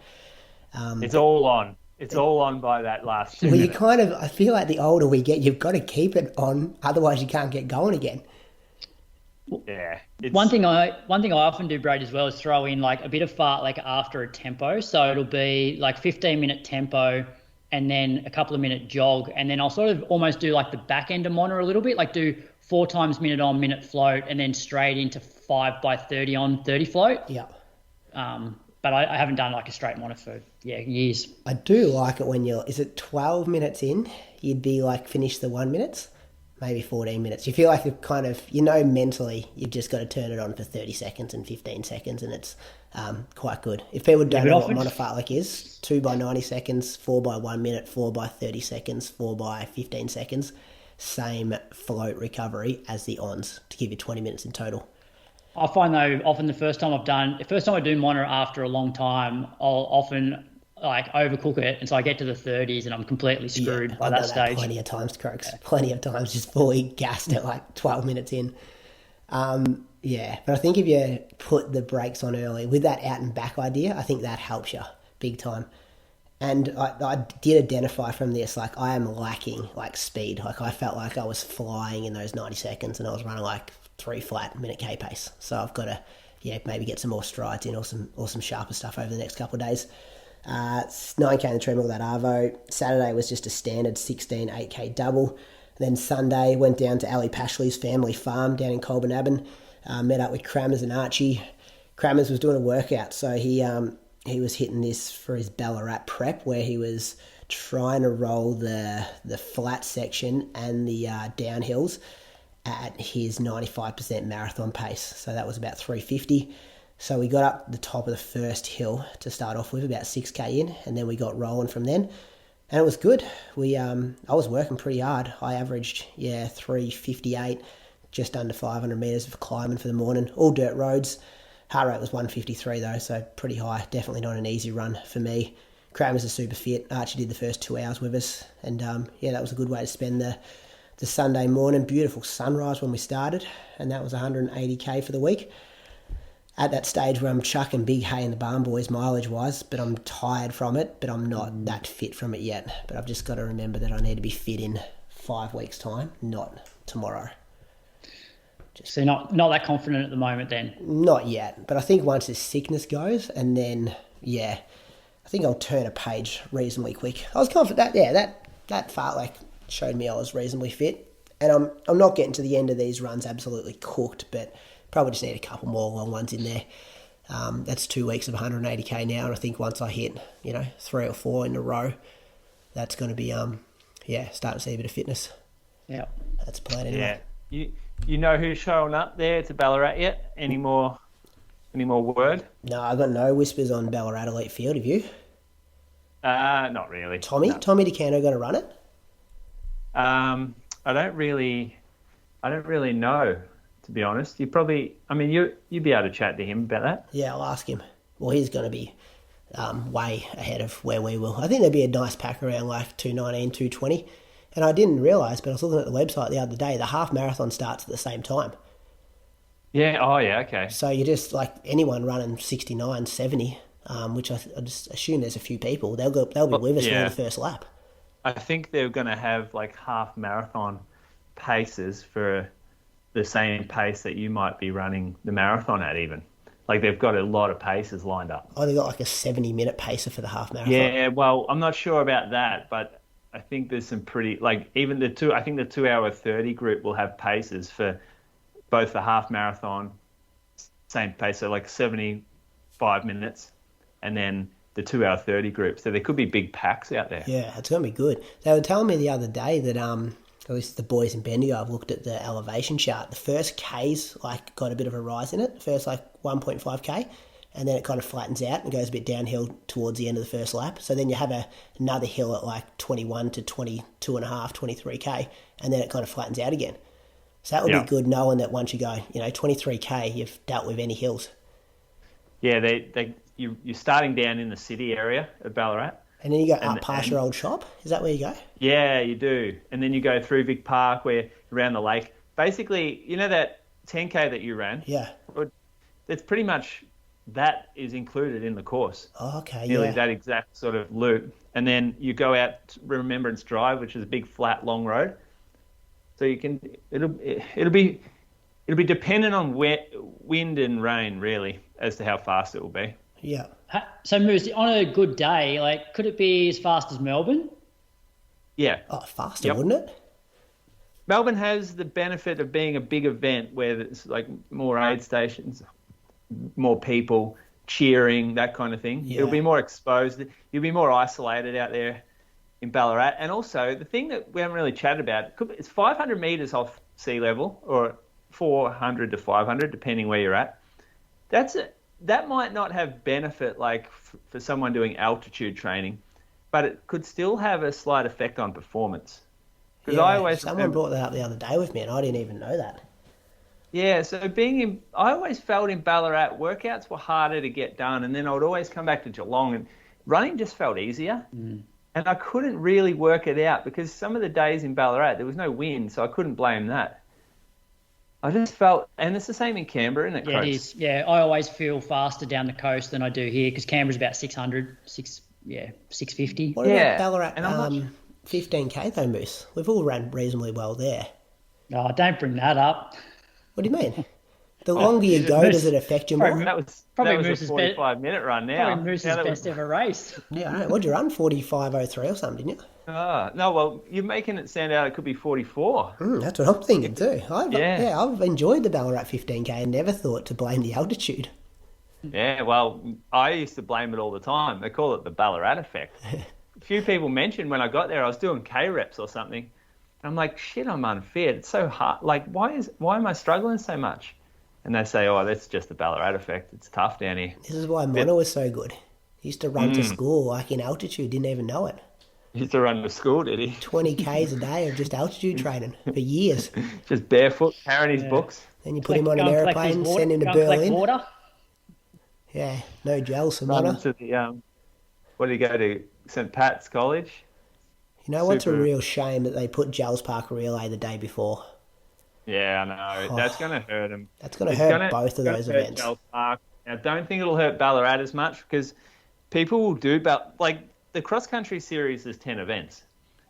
It's all on. It's all on by that last 2 minutes. I feel like the older we get, you've got to keep it on, otherwise you can't get going again. Yeah. One thing I often do, Brady, as well, is throw in like a bit of fartlek after a tempo. So it'll be like 15-minute tempo, and then a couple of minute jog, and then I'll sort of almost do like the back end of mono a little bit, like do 4 times minute on, minute float, and then straight into 5 by 30 on, 30 float. Yeah. But I haven't done like a straight mono for years. I do like it when is it 12 minutes in, you'd be like finish the 1 minutes, maybe 14 minutes. You feel like you've kind of, mentally you've just got to turn it on for 30 seconds and 15 seconds, and it's quite good. If people don't know what monofartlek is, 2 by 90 seconds, 4 by 1 minute, 4 by 30 seconds, 4 by 15 seconds, same float recovery as the ons to give you 20 minutes in total. I find though, often the first time I do mono after a long time, I'll often like overcook it, and so I get to the 30s and I'm completely screwed by that stage. Plenty of times, Croaks. Plenty of times, just fully gassed at like 12 minutes in. But I think if you put the brakes on early with that out and back idea, I think that helps you big time. And I did identify from this, like I am lacking like speed. Like I felt like I was flying in those 90 seconds and I was running like 3 flat minute K pace. So I've got to, maybe get some more strides in or some sharper stuff over the next couple of days. 9k in the treadmill, that Arvo. Saturday was just a standard 16 8k double. Then Sunday, went down to Ali Pashley's family farm down in Colbernabon, met up with Crammers and Archie. Crammers was doing a workout, so he was hitting this for his Ballarat prep, where he was trying to roll the flat section and the downhills at his 95% marathon pace. So that was about 350. So we got up the top of the first hill to start off with, about 6k in, and then we got rolling from then. And it was good. I was working pretty hard. I averaged 358, just under 500 metres of climbing for the morning, all dirt roads. Heart rate was 153 though, so pretty high. Definitely not an easy run for me. Cram was super fit. Archie did the first 2 hours with us, and that was a good way to spend the Sunday morning. Beautiful sunrise when we started, and that was 180k for the week. At that stage where I'm chucking big hay in the barn, boys, mileage-wise, but I'm tired from it, but I'm not that fit from it yet. But I've just got to remember that I need to be fit in 5 weeks' time, not tomorrow. So you're not that confident at the moment then? Not yet, but I think once this sickness goes, and then, I think I'll turn a page reasonably quick. I was confident that fartlek showed me I was reasonably fit, and I'm not getting to the end of these runs absolutely cooked, but probably just need a couple more long ones in there. That's 2 weeks of 180k now, and I think once I hit 3 or 4 in a row, that's going to be starting to see a bit of fitness. Yeah, that's a plan anyway. Yeah, you know who's showing up there to Ballarat yet? Any more word? No, I've got no whispers on Ballarat Elite Field. Have you? Not really. Tommy DeCanto going to run it? I don't really know, to be honest. You'd be able to chat to him about that. Yeah, I'll ask him. Well, he's going to be way ahead of where we will. I think there'd be a nice pack around like 219, 220. And I didn't realise, but I was looking at the website the other day, the half marathon starts at the same time. Yeah, oh yeah, okay. So you're just like anyone running 69, 70, which I just assume there's a few people. They'll be with us for the first lap. I think they're going to have like half marathon paces for the same pace that you might be running the marathon at even. Like they've got a lot of paces lined up. Oh, they've got like a 70-minute pacer for the half marathon. Yeah, well, I'm not sure about that, but I think there's some pretty, like even the 2 hour 30 group will have paces for both the half marathon, same pace, so like 75 minutes, and then the 2 hour 30 group. So there could be big packs out there. Yeah, it's going to be good. They were telling me the other day that, at least the boys in Bendigo, I've looked at the elevation chart. The first K's like got a bit of a rise in it, the first like 1.5K. And then it kind of flattens out and goes a bit downhill towards the end of the first lap. So then you have another hill at like 21 to 22.5, 23K, and then it kind of flattens out again. So that would be good knowing that once you go, 23K, you've dealt with any hills. Yeah, you're starting down in the city area of Ballarat. And then you go up past your old shop? Is that where you go? Yeah, you do. And then you go through Vic Park, where around the lake. Basically, that 10K that you ran? Yeah. It's pretty much... that is included in the course. Oh, okay, Nearly that exact sort of loop. And then you go out to Remembrance Drive, which is a big, flat, long road. So you can, it'll be dependent on wind and rain, really, as to how fast it will be. Yeah. So, Moose, on a good day, like, could it be as fast as Melbourne? Yeah. Oh, faster, wouldn't it? Melbourne has the benefit of being a big event where there's like more aid stations, more people cheering, that kind of thing. Yeah. It'll be more exposed. You'll be more isolated out there in Ballarat. And also, the thing that we haven't really chatted about, it's 500 metres off sea level, or 400 to 500, depending where you're at. That might not have benefit like for someone doing altitude training, but it could still have a slight effect on performance. Because someone brought that up the other day with me, and I didn't even know that. Yeah, so I always felt in Ballarat, workouts were harder to get done, and then I would always come back to Geelong, and running just felt easier. And I couldn't really work it out because some of the days in Ballarat, there was no wind, so I couldn't blame that. I just felt, and it's the same in Canberra, isn't it, Yeah, Croaks? it is. Yeah, I always feel faster down the coast than I do here because Canberra's about 650. What about Ballarat 15K though, Moose? We've all run reasonably well there. Oh, don't bring that up. What do you mean? The longer you go, does it affect you more? That was a Moose's 45-minute run now. Probably Moose's best ever race. Yeah, I know. What'd you run? 45.03 or something, didn't you? No, well, you're making it sound out it could be 44. That's what I'm thinking too. I've enjoyed the Ballarat 15K and never thought to blame the altitude. Yeah, well, I used to blame it all the time. They call it the Ballarat effect. A few people mentioned when I got there, I was doing K-reps or something. I'm like, shit, I'm unfit. It's so hard. Like, why am I struggling so much? And they say, oh, that's just the Ballarat effect. It's tough down here. This is why Mono was so good. He used to run to school like in altitude, didn't even know it. He used to run to school, did he? 20 Ks a day of just altitude training for years. Just barefoot, carrying his books. Then you put him on an aeroplane, send him to Berlin. Water. Yeah, no gels for Run Mono. to the, what did he go to? St. Pat's College? You know what's a real shame that they put Gels Park Relay the day before? Yeah, I know. That's going to hurt him. That's going to hurt both of those events. I don't think it'll hurt Ballarat as much because people will do like the cross country series is 10 events,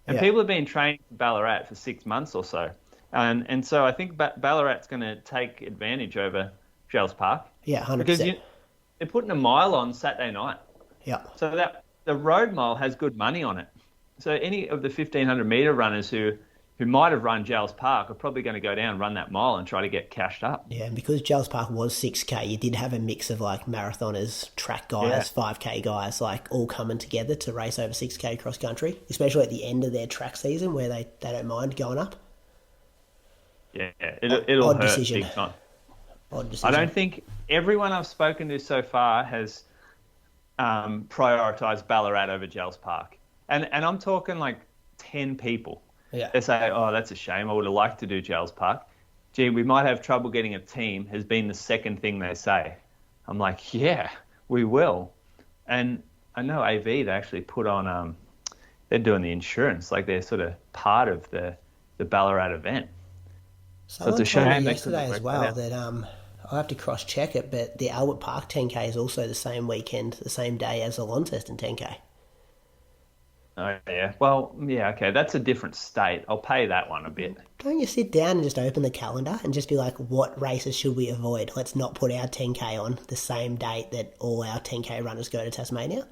and people have been training for Ballarat for 6 months or so, and so I think Ballarat's going to take advantage over Gels Park. Yeah, 100%. Because they're putting a mile on Saturday night. Yeah. So that the road mile has good money on it. So any of the 1,500 metre runners who might have run Gels Park are probably going to go down, run that mile and try to get cashed up. Yeah, and because Gels Park was 6K, you did have a mix of like marathoners, track guys, 5K guys, like all coming together to race over 6K cross country, especially at the end of their track season where they don't mind going up. Yeah, it'll hurt decision. big time. Odd decision. I don't think everyone I've spoken to so far has prioritised Ballarat over Gels Park. And I'm talking like 10 people. Yeah. They say, oh, that's a shame. I would have liked to do Gels Park. Gee, we might have trouble getting a team has been the second thing they say. I'm like, yeah, we will. And I know AV, they actually put on, they're doing the insurance. Like they're sort of part of the Ballarat event. So it's a shame yesterday as well that I'll have to cross-check it, but the Albert Park 10K is also the same weekend, the same day as the Launceston 10K. Oh, yeah. Well, yeah, okay. That's a different state. I'll pay that one a bit. Don't you sit down and just open the calendar and just be like, what races should we avoid? Let's not put our 10K on the same date that all our 10K runners go to Tasmania.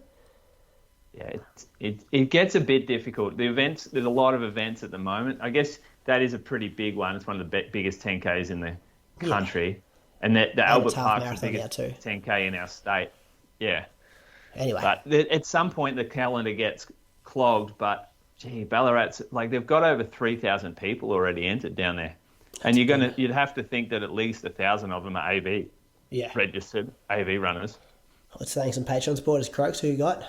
Yeah, it gets a bit difficult. The events, there's a lot of events at the moment. I guess that is a pretty big one. It's one of the biggest 10Ks in the country. Yeah. And the Albert Park's the biggest 10K in our state. Yeah. Anyway. But at some point the calendar gets clogged, but gee, Ballarat's like they've got over 3,000 people already entered down there, and you'd have to think that at least 1,000 of them are AV, registered AV runners. Let's thank some Patreon supporters. Croaks, who you got?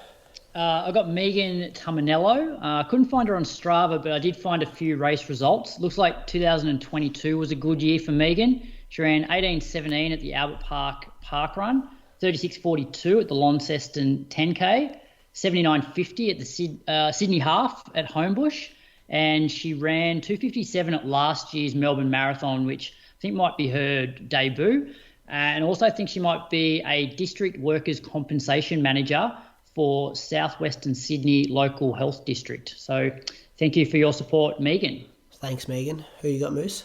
I got Megan Tamanello. I couldn't find her on Strava, but I did find a few race results. Looks like 2022 was a good year for Megan. She ran 18:17 at the Albert Park Run, 36:42 at the Launceston 10K. 79.50 at the Sydney Half at Homebush, and she ran 2:57 at last year's Melbourne Marathon, which I think might be her debut, and also I think she might be a district workers compensation manager for Southwestern Sydney Local Health District. So thank you for your support, Megan. Thanks, Megan. Who you got, Moose?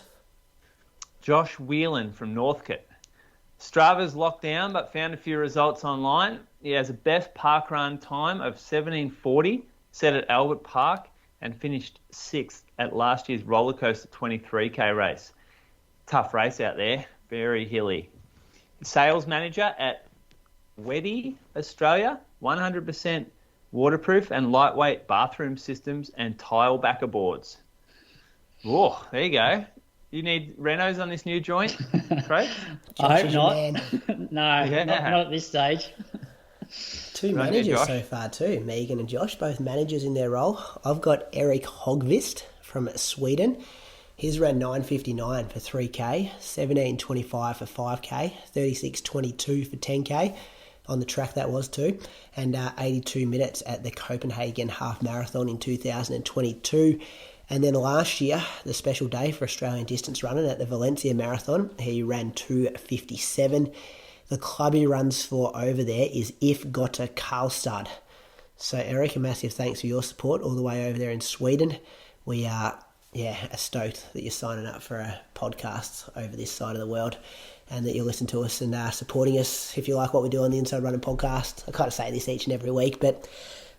Josh Whelan from Northcote. Strava's locked down, but found a few results online. He has a best park run time of 17:40, set at Albert Park, and finished 6th at last year's roller coaster 23K race. Tough race out there, very hilly. Sales manager at Weddy, Australia, 100% waterproof and lightweight bathroom systems and tile backer boards. Oh, there you go. You need renos on this new joint, Craig? I hope not. No, not at this stage. Two managers so far too, Megan and Josh, both managers in their role. I've got Eric Hogvist from Sweden. He's ran 9:59 for 3K, 17:25 for 5K, 36:22 for 10K. On the track that was too, and 82 minutes at the Copenhagen Half Marathon in 2022. And then last year, the special day for Australian distance running at the Valencia Marathon, he ran 2:57. The club he runs for over there is If Gotta Karlstad. So Eric, a massive thanks for your support all the way over there in Sweden. We Yeah, stoked that you're signing up for a podcast over this side of the world and that you listen to us and supporting us. If you like what we do on the Inside Running podcast, I kind of say this each and every week, but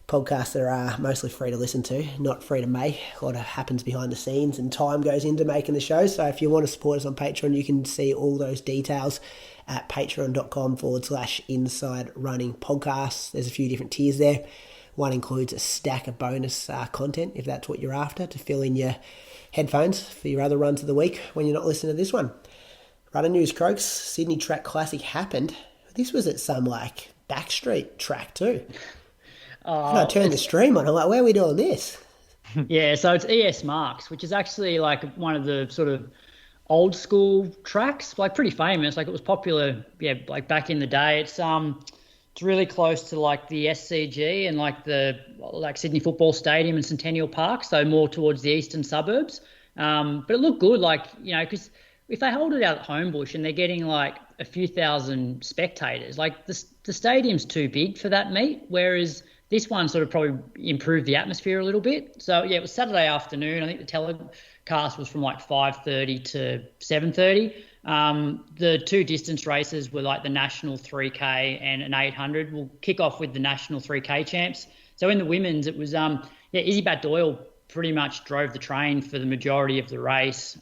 podcasts that are mostly free to listen to, not free to make. A lot of happens behind the scenes and time goes into making the show. So if you want to support us on Patreon, you can see all those details at patreon.com/Inside Running Podcasts. There's a few different tiers there. One includes a stack of bonus content, if that's what you're after, to fill in your headphones for your other runs of the week when you're not listening to this one. Running news, Croaks. Sydney Track Classic happened. This was at some backstreet track too. And I turned the stream on. I'm like, where are we doing this? Yeah, so it's ES Marks, which is actually one of the sort of old school tracks, pretty famous. It was popular, back in the day. It's really close to the SCG and the Sydney Football Stadium and Centennial Park, so more towards the eastern suburbs. But it looked good, because if they hold it out at Homebush and they're getting a few thousand spectators, the stadium's too big for that meet, whereas this one sort of probably improved the atmosphere a little bit. So, yeah, it was Saturday afternoon. I think the telecast was from 5:30 to 7:30. The two distance races were the National 3K and an 800. We'll kick off with the National 3K champs. So in the women's, it was, Izzy Bat-Doyle pretty much drove the train for the majority of the race.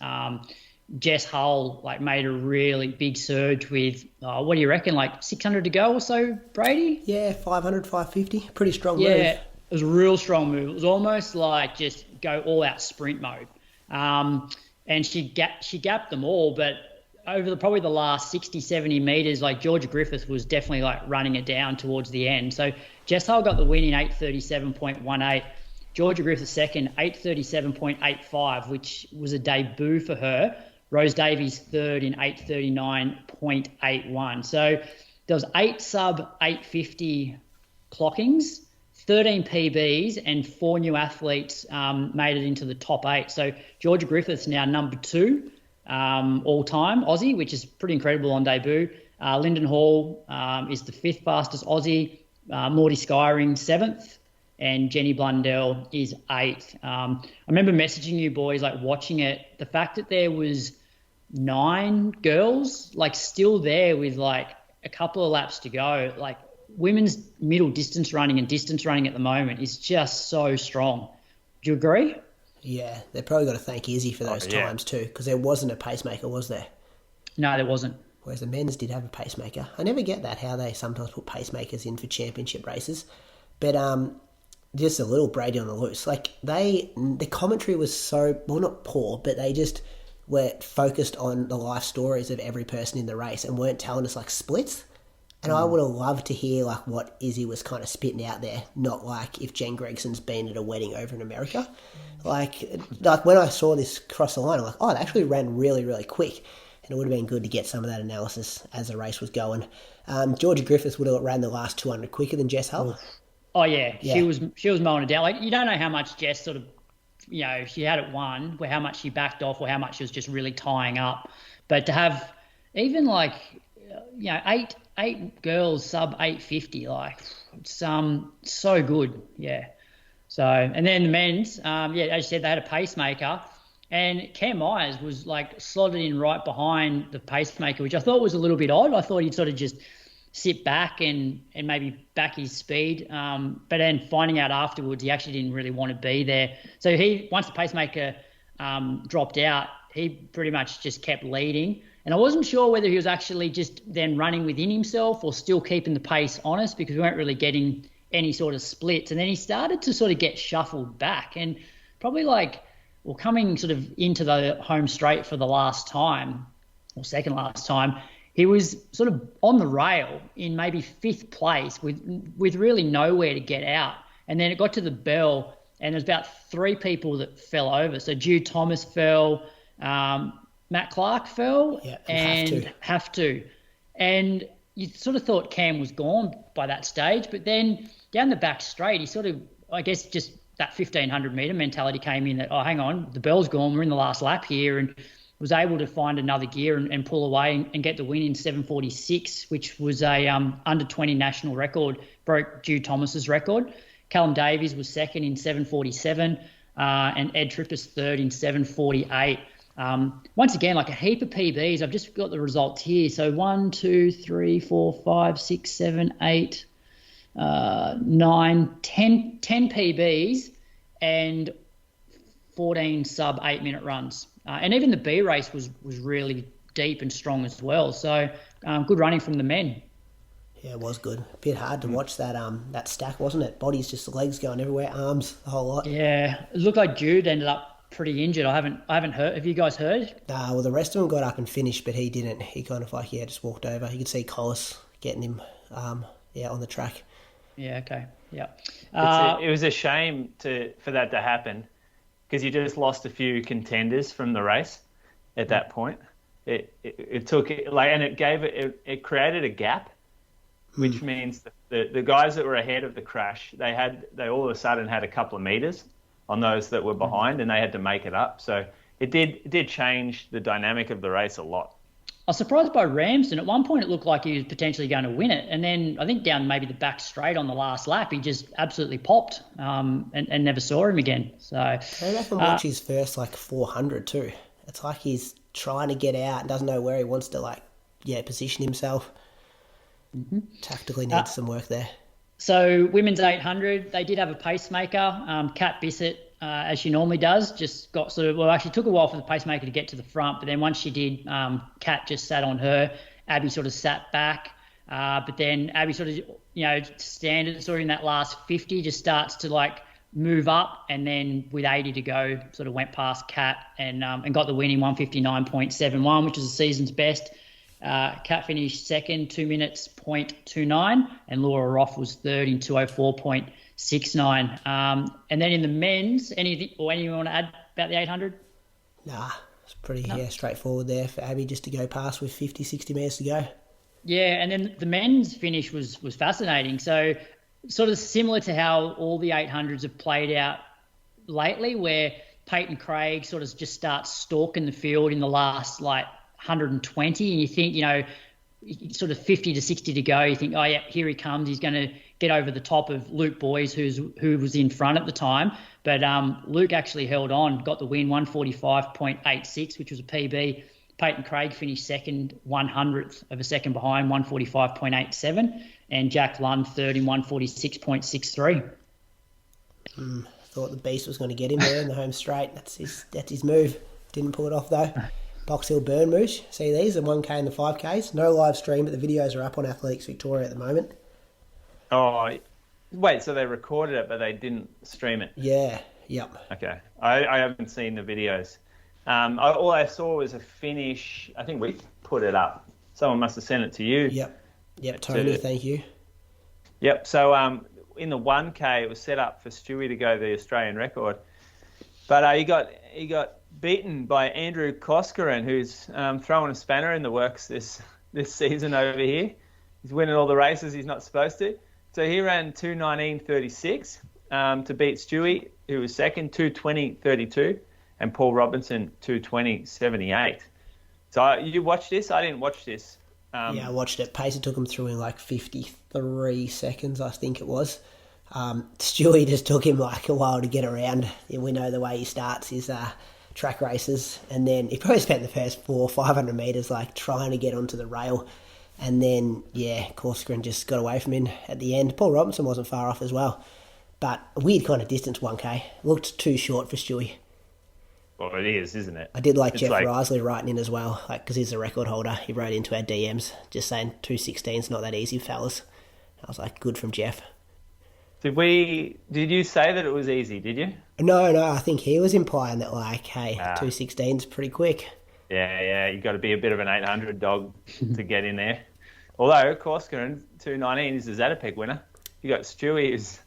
Jess Hull made a really big surge with, what do you reckon, 600 to go or so, Brady? Yeah, 500, 550. Pretty strong move. Yeah, it was a real strong move. It was almost just go all out sprint mode. And she gapped them all, but over probably the last 60, 70 metres, Georgia Griffith was definitely running it down towards the end. So Jess Hull got the win in 8:37.18. Georgia Griffith second, 8:37.85, which was a debut for her. Rose Davies third in 8:39.81. So there was 8 sub 850 clockings, 13 PBs, and 4 new athletes made it into the top 8. So Georgia Griffith's now number 2 all-time Aussie, which is pretty incredible on debut. Lyndon Hall is the 5th fastest Aussie. Morty Skyring 7th. And Jenny Blundell is 8th. I remember messaging you boys, watching it, the fact that there was 9 girls, still there with, a couple of laps to go. Women's middle distance running and distance running at the moment is just so strong. Do you agree? Yeah, they've probably got to thank Izzy for those times too, because there wasn't a pacemaker, was there? No, there wasn't. Whereas the men's did have a pacemaker. I never get that, how they sometimes put pacemakers in for championship races. But just a little Brady on the loose. The commentary was so, well, not poor, but they just were focused on the life stories of every person in the race and weren't telling us splits. And I would have loved to hear what Izzy was kind of spitting out there, not if Jen Gregson's been at a wedding over in America. When I saw this cross the line, I'm it actually ran really, really quick. And it would have been good to get some of that analysis as the race was going. Georgia Griffiths would have ran the last 200 quicker than Jess Hull. Oh, yeah. She was mowing it down. You don't know how much Jess sort of, she had it won, or how much she backed off, or how much she was just really tying up. But to have even 8 girls sub 850, it's so good. Yeah. So, and then the men's, as you said, they had a pacemaker, and Cam Myers was slotted in right behind the pacemaker, which I thought was a little bit odd. I thought he'd sort of just sit back and maybe back his speed. But then finding out afterwards, he actually didn't really want to be there. So once the pacemaker dropped out, he pretty much just kept leading. And I wasn't sure whether he was actually just then running within himself or still keeping the pace honest, because we weren't really getting any sort of splits. And then he started to sort of get shuffled back, and probably coming sort of into the home straight for the last time, or second last time, he was sort of on the rail in maybe 5th place with really nowhere to get out. And then it got to the bell, and there's about 3 people that fell over. So Jude Thomas fell, Matt Clark fell, and have to. And you sort of thought Cam was gone by that stage, but then down the back straight, he sort of, I guess, just that 1,500 metre mentality came in that, oh, hang on, the bell's gone, we're in the last lap here, and was able to find another gear and pull away and get the win in 7:46, which was a under 20 national record, broke Jude Thomas's record. Callum Davies was second in 7:47. and Ed Trippas third in 7:48. Once again, like a heap of PBs. I've just got the results here. So 1, 2, 3, 4, 5, 6, 7, 8, 9, 10 PBs and 14 sub 8-minute runs. And even the B race was really deep and strong as well. So good running from the men. Yeah, it was good. A bit hard to watch that that stack, wasn't it? Bodies, just the legs going everywhere, arms, the whole lot. Yeah, it looked like Jude ended up pretty injured. I haven't heard. Have you guys heard? Well, the rest of them got up and finished, but he didn't. He kind of just walked over. You could see Collis getting him, on the track. Yeah. Okay. Yeah. It was a shame for that to happen, because you just lost a few contenders from the race at that point. It took and it created a gap, which means the guys that were ahead of the crash, they all of a sudden had a couple of meters on those that were behind, and they had to make it up. So it did change the dynamic of the race a lot. I was surprised by Ramsden. At one point, it looked like he was potentially going to win it, and then I think down maybe the back straight on the last lap, he just absolutely popped and never saw him again. So go back and watch his first 400 too. It's like he's trying to get out and doesn't know where he wants to position himself. Tactically needs some work there. So women's 800, they did have a pacemaker. Kat Bissett, as she normally does, just got actually took a while for the pacemaker to get to the front, but then once she did, Kat just sat on her. Abby sort of sat back, but then Abby sort of, standard sort of in that last 50 just starts to move up, and then with 80 to go, sort of went past Kat and got the win in 159.71, which was the season's best. Kat finished second, 2 minutes 0.29, and Laura Roth was third in 204.69. And then in the men's, anything you want to add about the 800? Nah, it's pretty straightforward there for Abby just to go past with 50, 60 metres to go. Yeah, and then the men's finish was fascinating. So sort of similar to how all the 800s have played out lately, where Peyton Craig sort of just starts stalking the field in the last 120, and you think, sort of 50 to 60 to go, you think, oh yeah, here he comes, he's going to get over the top of Luke Boyes, who was in front at the time. But Luke actually held on, got the win, 145.86, which was a PB. Peyton Craig finished second, 100th of a second behind, 145.87, and Jack Lund third in 146.63. Thought the beast was going to get him there in the home straight. That's his move. Didn't pull it off though. Box Hill Burn Moosh. See these, the 1K and the 5Ks. No live stream, but the videos are up on Athletics Victoria at the moment. Oh, wait, so they recorded it, but they didn't stream it? Yeah, yep. Okay. I haven't seen the videos. All I saw was a finish. I think we put it up. Someone must have sent it to you. Yep, Tony, thank you. Yep, so in the 1K, it was set up for Stewie to go the Australian record. But he got beaten by Andrew Koskaren, who's throwing a spanner in the works this season over here. He's winning all the races he's not supposed to. So he ran 2:19.36 to beat Stewie, who was second, 2:20.32, and Paul Robinson, 2:20.78. So you watched this? I didn't watch this. I watched it. Pacer took him through in 53 seconds, I think it was. Stewie just took him a while to get around. Yeah, we know the way he starts his track races, and then he probably spent the first 400-500 metres trying to get onto the rail, and then Corcoran just got away from him at the end. Paul Robinson wasn't far off as well, but a weird kind of distance 1K. Looked too short for Stewie. Well, it is, isn't it? I did Jeff Risley writing in as well, because he's the record holder. He wrote into our DMs just saying 2:16's not that easy, fellas. I was good from Jeff. Did you say that it was easy, did you? No, I think he was implying that, hey, 2:16's pretty quick. Yeah, you got to be a bit of an 800 dog to get in there. Although, Corcoran, 2:19 is the Zatopek winner. You got Stewie, who's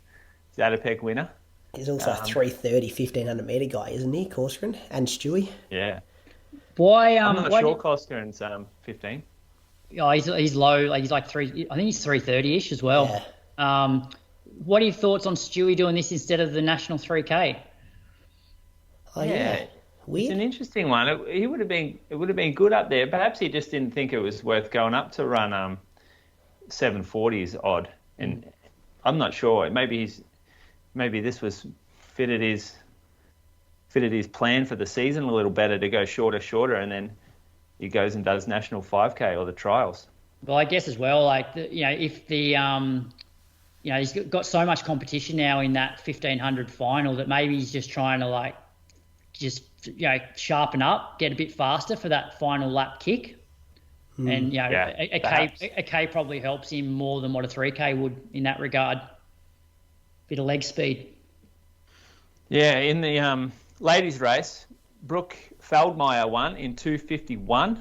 Zatopek winner. He's also a 3:30, 1,500 metre guy, isn't he, Corcoran? And Stewie? Yeah. Why? I'm not sure Corcoran's 15. Oh, he's low. He's 3. I think he's 3:30ish as well. Yeah. What are your thoughts on Stewie doing this instead of the National 3K? Oh, yeah. Weird. It's an interesting one. It would have been good up there. Perhaps he just didn't think it was worth going up to run 740s odd. And I'm not sure. Maybe this was fitted his fitted his plan for the season a little better to go shorter, and then he goes and does national 5K or the trials. Well, I guess as well, if the he's got so much competition now in that 1500 final that maybe he's just trying to sharpen up, get a bit faster for that final lap kick. And a K probably helps him more than what a 3K would in that regard. Bit of leg speed. Yeah, in the ladies' race, Brooke Feldmeyer won in 2:51.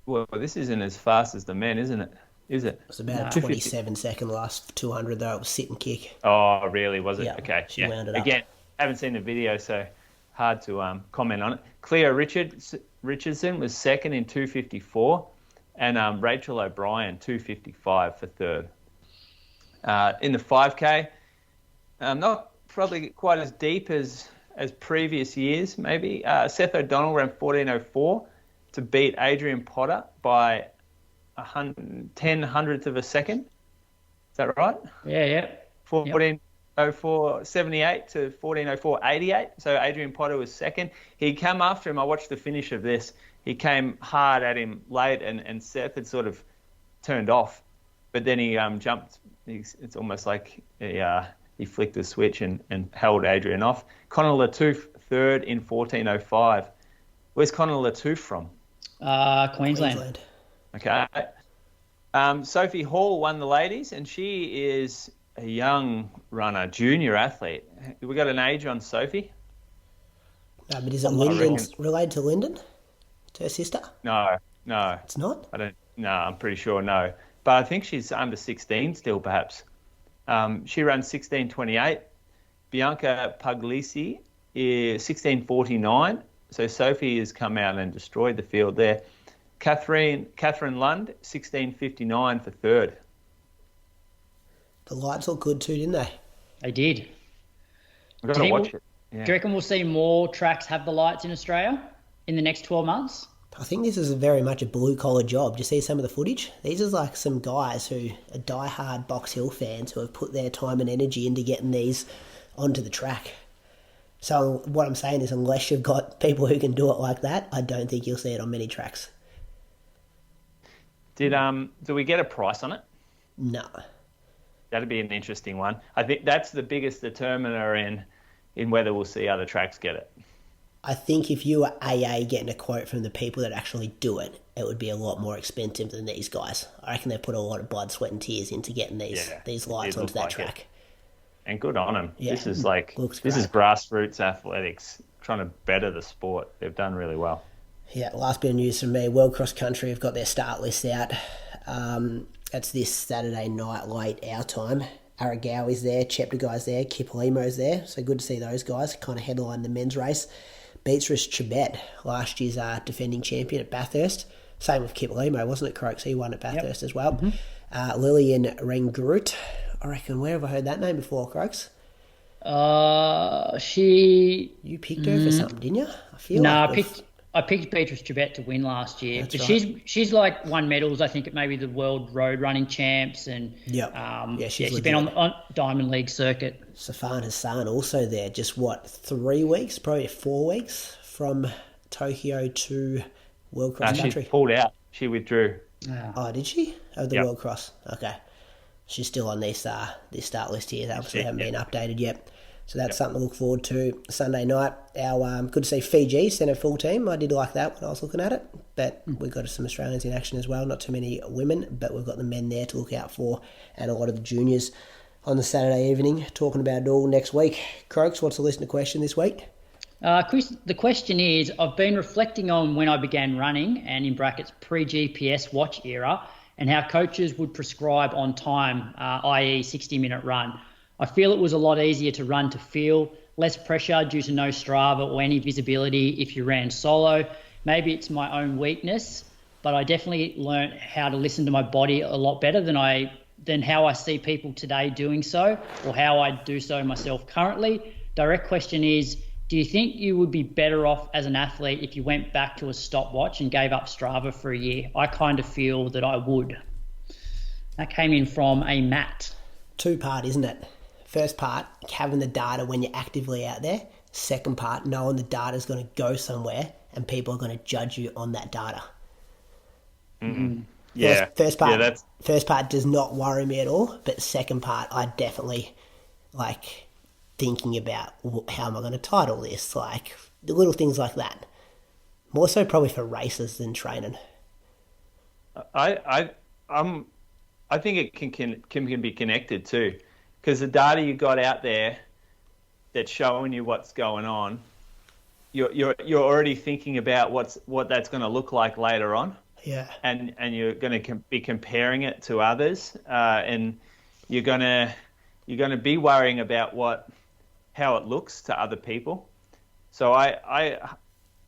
Well, this isn't as fast as the men, isn't it? Is it? It was about a 27-second last 200, though. It was sit and kick. Oh, really? Was it? Yeah, okay. she wound it up. Again, haven't seen the video, so hard to comment on it. Cleo Richardson was second in 2:54, and Rachel O'Brien 2:55 for third. In the 5K, not probably quite as deep as previous years, maybe. Seth O'Donnell ran 14:04 to beat Adrian Potter by 10 hundredths of a second. Is that right? Yeah. 14:04.78 to 14:04.88. So Adrian Potter was second. He came after him. I watched the finish of this. He came hard at him late, and Seth had sort of turned off. But then he jumped. It's almost like he flicked the switch and held Adrian off. Connor Latouf third in 14:05. Where's Connor Latouf from? Queensland. Okay. Sophie Hall won the ladies, and she is a young runner, junior athlete. We got an age on Sophie? No, but is it Lyndon related to Lyndon? To her sister? No. It's not? No, I'm pretty sure no. But I think she's under 16 still, perhaps. She ran 16:28. Bianca Puglisi is 16:49. So Sophie has come out and destroyed the field there. Catherine Lund, 16:59 for third. The lights look good too, didn't they? They did. I've got to watch it. Yeah. Do you reckon we'll see more tracks have the lights in Australia in the next 12 months? I think this is very much a blue-collar job. Do you see some of the footage? These are like some guys who are die-hard Box Hill fans who have put their time and energy into getting these onto the track. So what I'm saying is, unless you've got people who can do it like that, I don't think you'll see it on many tracks. Do we get a price on it? No. That'd be an interesting one. I think that's the biggest determiner in whether we'll see other tracks get it. I think if you were AA getting a quote from the people that actually do it, it would be a lot more expensive than these guys. I reckon they put a lot of blood, sweat and tears into getting these lights onto that track. And good on them. Yeah. This is grassroots athletics trying to better the sport. They've done really well. Yeah, last bit of news from me. World Cross Country have got their start list out. It's this Saturday night, late our time. Aragawi's there, Cheptegei's there, Kipolimo's there. So good to see those guys kind of headline the men's race. Beatrice Chibet, last year's defending champion at Bathurst. Same with Kipolimo, wasn't it, Croaks? He won at Bathurst as well. Mm-hmm. Lillian Rengrut. I reckon, where have I heard that name before, Croaks? You picked her for something, didn't you? I picked Beatrice Chibet to win last year. That's but right. she's like won medals, I think, at maybe the World Road Running Champs, and she's been on Diamond League circuit. Safan Hassan also there. Just 3 weeks, probably 4 weeks from Tokyo to World Cross Country. She pulled out. She withdrew. Oh, did she? Of the World Cross. Okay. She's still on this start list here. They obviously haven't been updated yet. So that's something to look forward to Sunday night. Our good to see Fiji send a full team. I did like that when I was looking at it. But we've got some Australians in action as well. Not too many women, but we've got the men there to look out for, and a lot of the juniors on the Saturday evening, talking about it all next week. Croaks, what's the listener question this week? Chris, the question is, I've been reflecting on when I began running, and in brackets pre-GPS watch era, and how coaches would prescribe on time, i.e. 60-minute run. I feel it was a lot easier to run to feel, less pressure due to no Strava or any visibility if you ran solo. Maybe it's my own weakness, but I definitely learned how to listen to my body a lot better than how I see people today doing so, or how I do so myself currently. Direct question is, do you think you would be better off as an athlete if you went back to a stopwatch and gave up Strava for a year? I kind of feel that I would. That came in from a Matt. Two-part, isn't it? First part, having the data when you're actively out there. Second part, knowing the data is going to go somewhere and people are going to judge you on that data. Mm-hmm. Yeah. First part does not worry me at all, but second part, I definitely like thinking about how am I going to title this, like the little things like that. More so probably for races than training. I think it can be connected too, because the data you got out there that's showing you what's going on, you're already thinking about what that's going to look like later on. Yeah. And you're going to be comparing it to others, and you're going to be worrying about how it looks to other people. So I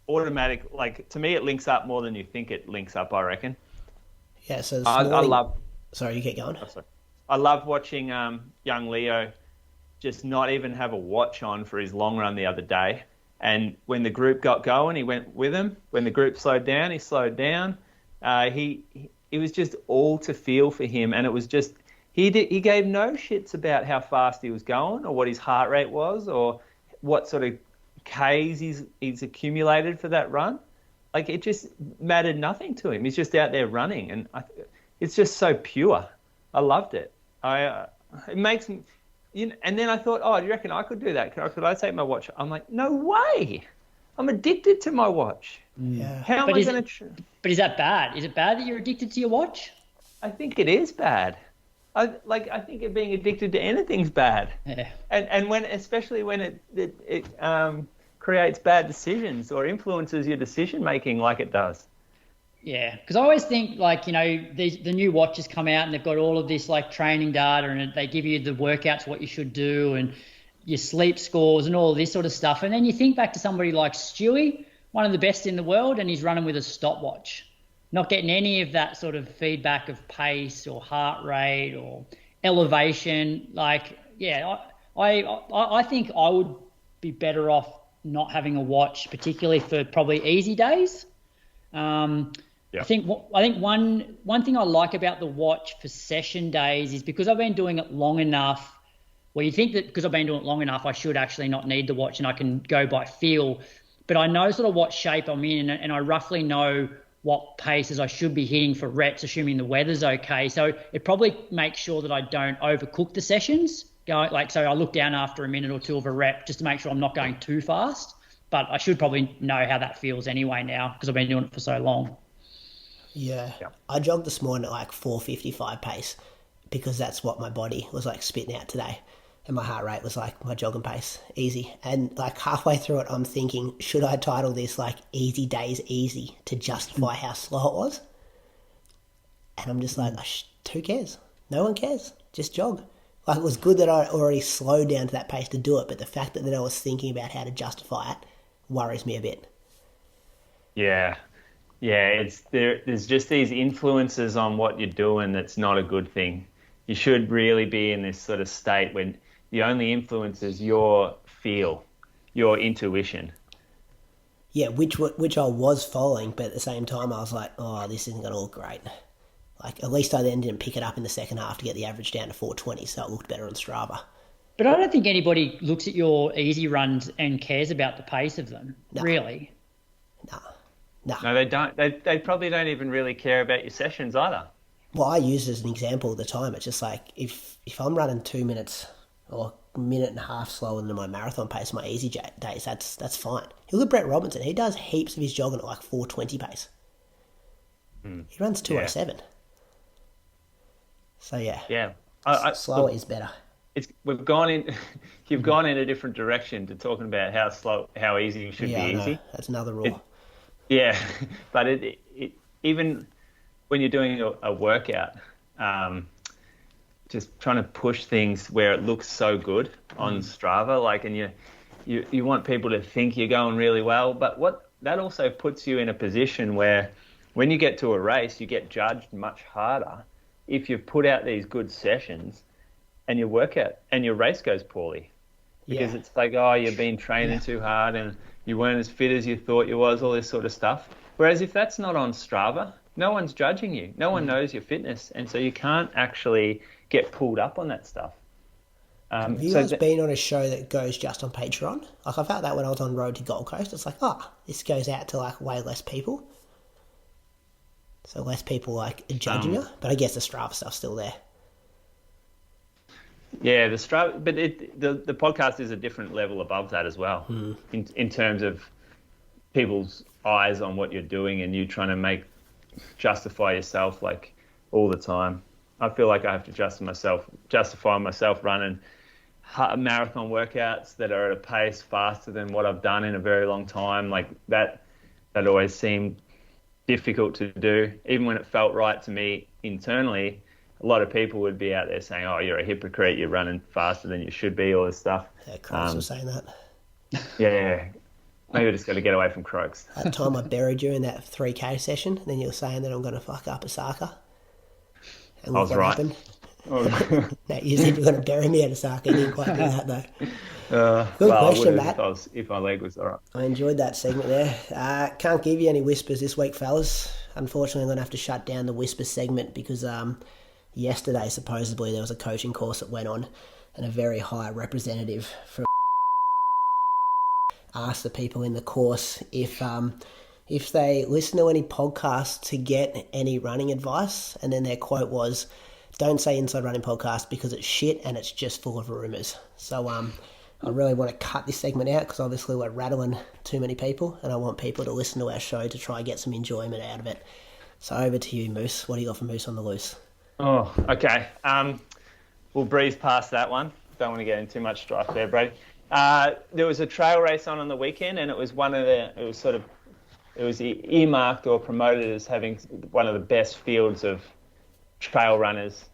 automatic, like, to me it links up more than you think it links up, I reckon. Yeah. So I love. Sorry, you keep going. I love watching young Leo just not even have a watch on for his long run the other day. And when the group got going, he went with them. When the group slowed down, he slowed down. It was just all to feel for him, and it was just he gave no shits about how fast he was going or what his heart rate was or what sort of Ks he's accumulated for that run. Like, it just mattered nothing to him. He's just out there running, and it's just so pure. I loved it. It makes me. And then I thought, oh, do you reckon I could do that? Could I take my watch? I'm like, no way. I'm addicted to my watch. Yeah. How am I going to? But is that bad? Is it bad that you're addicted to your watch? I think it is bad. I think being addicted to anything's bad. Yeah. And especially when it creates bad decisions or influences your decision making like it does. Yeah, because I always think, like, the new watches come out and they've got all of this like training data, and they give you the workouts, what you should do, and your sleep scores and all this sort of stuff. And then you think back to somebody like Stewie, one of the best in the world, and he's running with a stopwatch, not getting any of that sort of feedback of pace or heart rate or elevation. Like, yeah, I think I would be better off not having a watch, particularly for probably easy days. Yeah. I think one thing I like about the watch for session days is because I've been doing it long enough. Well, you think that because I've been doing it long enough, I should actually not need the watch and I can go by feel. But I know sort of what shape I'm in, and I roughly know what paces I should be hitting for reps, assuming the weather's okay. So it probably makes sure that I don't overcook the sessions. So I look down after a minute or two of a rep just to make sure I'm not going too fast. But I should probably know how that feels anyway now because I've been doing it for so long. Yeah. I jogged this morning at like 4:55 pace because that's what my body was like spitting out today. And my heart rate was like my jogging pace, easy. And like halfway through it, I'm thinking, should I title this like Easy Days Easy to justify how slow it was? And I'm just like, who cares? No one cares. Just jog. Like, it was good that I already slowed down to that pace to do it, but the fact that I was thinking about how to justify it worries me a bit. Yeah. Yeah, there's just these influences on what you're doing that's not a good thing. You should really be in this sort of state when the only influence is your feel, your intuition. Yeah, which I was following, but at the same time I was like, oh, this isn't going to look great. Like, at least I then didn't pick it up in the second half to get the average down to 420, so it looked better on Strava. But I don't think anybody looks at your easy runs and cares about the pace of them, really. No, they don't. They probably don't even really care about your sessions either. Well, I use it as an example at the time. It's just like, if I'm running 2 minutes or a minute and a half slower than my marathon pace, my easy days, that's fine. Look at Brett Robinson. He does heaps of his jogging at like 4:20 pace. He runs 2:07. Yeah. So yeah, slower is better. You've gone in a different direction to talking about how easy should be easy. No, that's another rule. Yeah, but it even when you're doing a workout, just trying to push things where it looks so good on Strava, like, and you want people to think you're going really well, but that also puts you in a position where when you get to a race, you get judged much harder if you've put out these good sessions and your workout and your race goes poorly. Because it's like, oh, you've been training too hard and you weren't as fit as you thought you was, all this sort of stuff. Whereas if that's not on Strava, no one's judging you. No one knows your fitness. And so you can't actually get pulled up on that stuff. Have you guys been on a show that goes just on Patreon? Like, I felt that when I was on Road to Gold Coast. It's like, this goes out to like way less people. So less people like judging you. But I guess the Strava stuff's still there. Yeah, the Strava, but the podcast is a different level above that as well, in terms of people's eyes on what you're doing and you trying to justify yourself like all the time. I feel like I have to justify myself running marathon workouts that are at a pace faster than what I've done in a very long time. Like that always seemed difficult to do, even when it felt right to me internally. A lot of people would be out there saying, "Oh, you're a hypocrite. You're running faster than you should be." All this stuff. Yeah, Croaks was saying that. Yeah, maybe I just got to get away from Croaks. That time I buried you in that 3K session, and then you were saying that I'm going to fuck up Osaka. And I was right. Happened. No, you said you were going to bury me at Osaka. You didn't quite do that though. Good question, Matt. If my leg was all right. I enjoyed that segment there. Can't give you any whispers this week, fellas. Unfortunately, I'm going to have to shut down the whispers segment because yesterday, supposedly, there was a coaching course that went on and a very high representative from asked the people in the course if they listen to any podcasts to get any running advice, and then their quote was, "Don't say Inside Running Podcast because it's shit and it's just full of rumours." So I really want to cut this segment out because obviously we're rattling too many people and I want people to listen to our show to try and get some enjoyment out of it. So over to you, Moose. What do you got for Moose on the loose? Oh, okay. We'll breeze past that one. Don't want to get into too much strife there, Brady. There was a trail race on the weekend, and it was earmarked or promoted as having one of the best fields of trail runners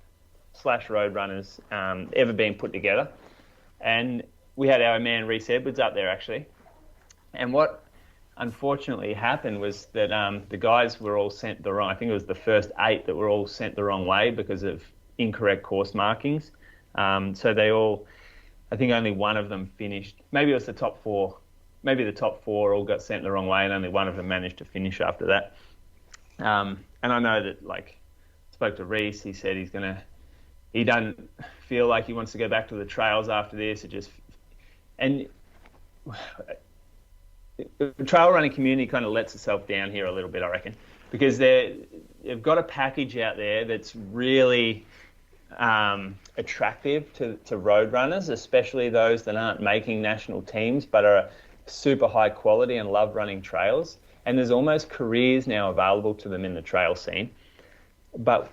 / road runners ever been put together. And we had our man Reese Edwards up there actually. And what unfortunately happened was that the guys were all sent the wrong. I think it was the first 8 that were all sent the wrong way because of incorrect course markings. So they all, I think only one of them finished. Maybe it was the top 4. Maybe the top 4 all got sent the wrong way, and only one of them managed to finish after that. And I know that, like, spoke to Reese. He said he doesn't feel like he wants to go back to the trails after this. And the trail running community kind of lets itself down here a little bit, I reckon, because they've got a package out there that's really attractive to road runners, especially those that aren't making national teams but are super high quality and love running trails. And there's almost careers now available to them in the trail scene. But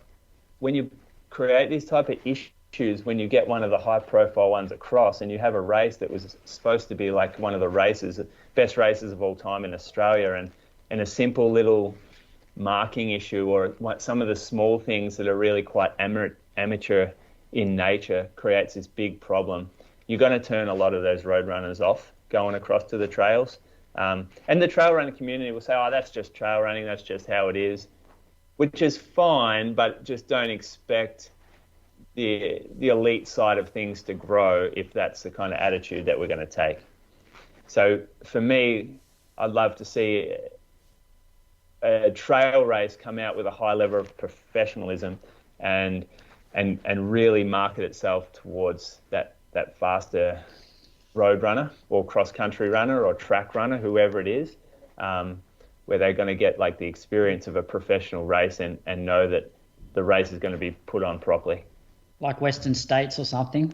when you create these type of issues, when you get one of the high profile ones across and you have a race that was supposed to be like one of the best races of all time in Australia, and a simple little marking issue or some of the small things that are really quite amateur in nature creates this big problem, you're going to turn a lot of those road runners off going across to the trails. And the trail running community will say, "Oh, that's just trail running, that's just how it is," which is fine, but just don't expect the elite side of things to grow if that's the kind of attitude that we're going to take. So for me, I'd love to see a trail race come out with a high level of professionalism and really market itself towards that faster road runner or cross-country runner or track runner, whoever it is, where they're going to get like the experience of a professional race and know that the race is going to be put on properly. Like Western States or something?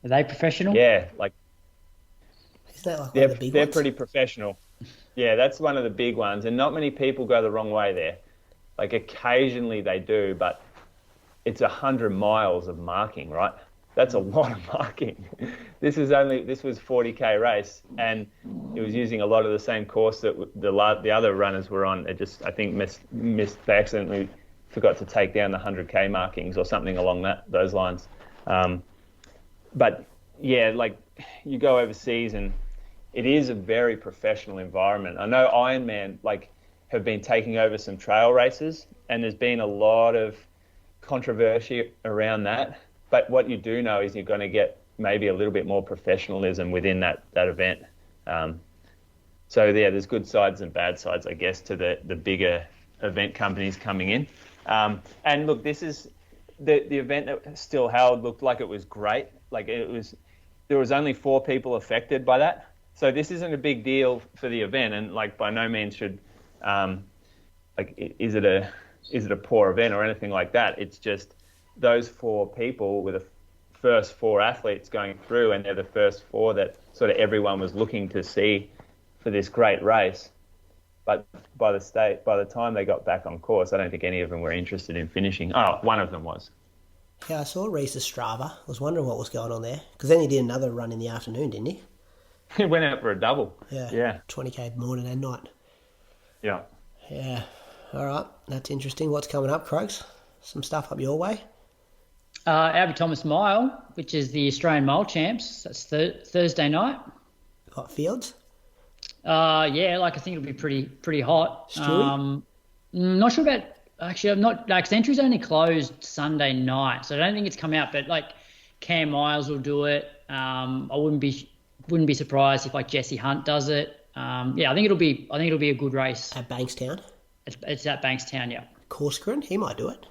Are they professional? Yeah, like Isn't that like one of the big they're ones? pretty professional. Yeah, that's one of the big ones, and not many people go the wrong way there. Like occasionally they do, but it's 100 miles of marking, right? That's a lot of marking. This was 40k race, and it was using a lot of the same course that the other runners were on. It just, I think, missed. They accidentally forgot to take down the 100k markings or something along those lines. But yeah, like you go overseas and it is a very professional environment. I know Ironman have been taking over some trail races, and there's been a lot of controversy around that. But what you do know is you're going to get maybe a little bit more professionalism within that event. So yeah, there's good sides and bad sides, I guess, to the bigger event companies coming in. And look, this is the event that still held looked like it was great. there was only 4 people affected by that. So this isn't a big deal for the event, and like by no means should is it a poor event or anything like that. It's just those 4 people were the first 4 athletes going through, and they're the first 4 that sort of everyone was looking to see for this great race. But by the time they got back on course, I don't think any of them were interested in finishing. Oh, one of them was. Yeah, I saw Reese's Strava. I was wondering what was going on there. Because then he did another run in the afternoon, didn't he? He went out for a double. Yeah. 20k morning and night. Yeah. Yeah. All right. That's interesting. What's coming up, Croaks? Some stuff up your way? Abbey Thomas Mile, which is the Australian Mile Champs. That's Thursday night. Got fields? Yeah, I think it'll be pretty hot. Stewie? Not sure about. Actually, I'm not. The entry's only closed Sunday night, so I don't think it's come out. But Cam Miles will do it. I wouldn't be surprised if Jesse Hunt does it. I think it'll be a good race. At Bankstown? It's at Bankstown, yeah. Corcoran, he might do it.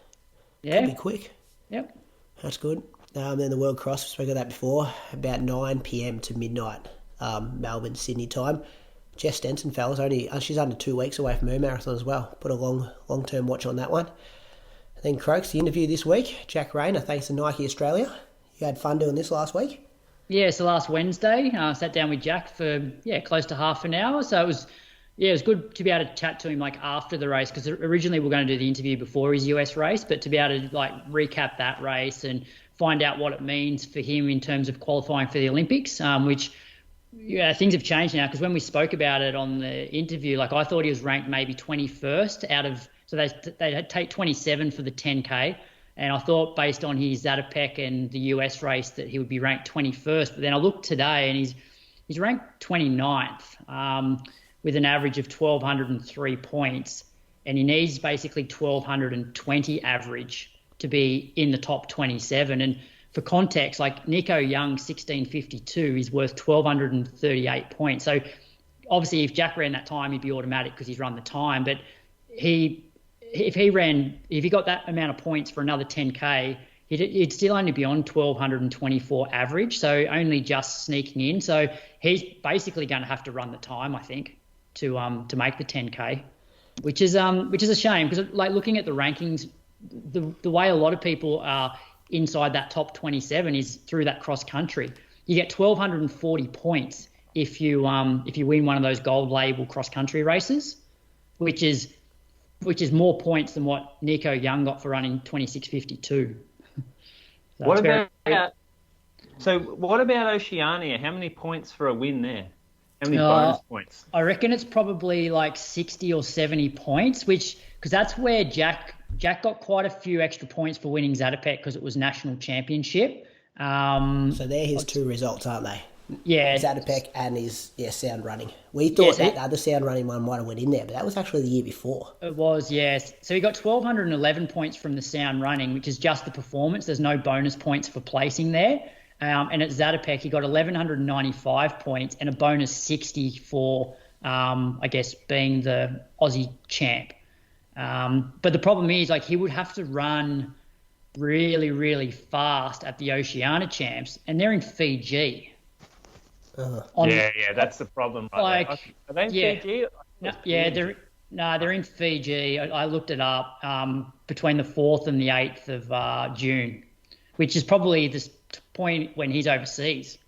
Yeah. Could be quick. Yep. That's good. Then the World Cross, we spoke of that before, about 9 p.m. to midnight, Melbourne, Sydney time. Jess Stenson, fellas, she's under 2 weeks away from her marathon as well. Put a long-term watch on that one. And then Croaks, the interview this week, Jack Rayner, thanks to Nike Australia. You had fun doing this last week? Yeah, so last Wednesday, I sat down with Jack for close to half an hour. So it was good to be able to chat to him after the race, because originally we were going to do the interview before his US race, but to be able to recap that race and find out what it means for him in terms of qualifying for the Olympics, which things have changed now, because when we spoke about it on the interview, I thought he was ranked maybe 21st out of, so they take 27 for the 10K. And I thought based on his Zatopek and the US race that he would be ranked 21st. But then I looked today and he's ranked 29th with an average of 1,203 points. And he needs basically 1,220 average to be in the top 27. And for context, Nico Young, 1652, is worth 1,238 points. So obviously if Jack ran that time, he'd be automatic because he's run the time. But if he got that amount of points for another 10K, he'd still only be on 1,224 average, so only just sneaking in. So he's basically going to have to run the time, I think, to make the 10K, which is a shame, because looking at the rankings, the way a lot of people are inside that top 27 is through that cross country. You get 1,240 points if you win one of those gold label cross country races, which is more points than what Nico Young got for running 26:52. What about Oceania? How many points for a win there? How many bonus points? I reckon it's probably 60 or 70 points, because that's where Jack got quite a few extra points for winning Zatopek because it was national championship. So they're his 2 results, aren't they? Yeah. Zatopek and his sound running. We thought that the other sound running one might have went in there, but that was actually the year before. It was, yes. So he got 1,211 points from the sound running, which is just the performance. There's no bonus points for placing there. And at Zatopek, he got 1,195 points and a bonus 60 for, being the Aussie champ. But the problem is, he would have to run really, really fast at the Oceania champs, and they're in Fiji. That's the problem, right? Are they in Fiji? They're in Fiji. I looked it up, between the 4th and the 8th of June, which is probably the point when he's overseas.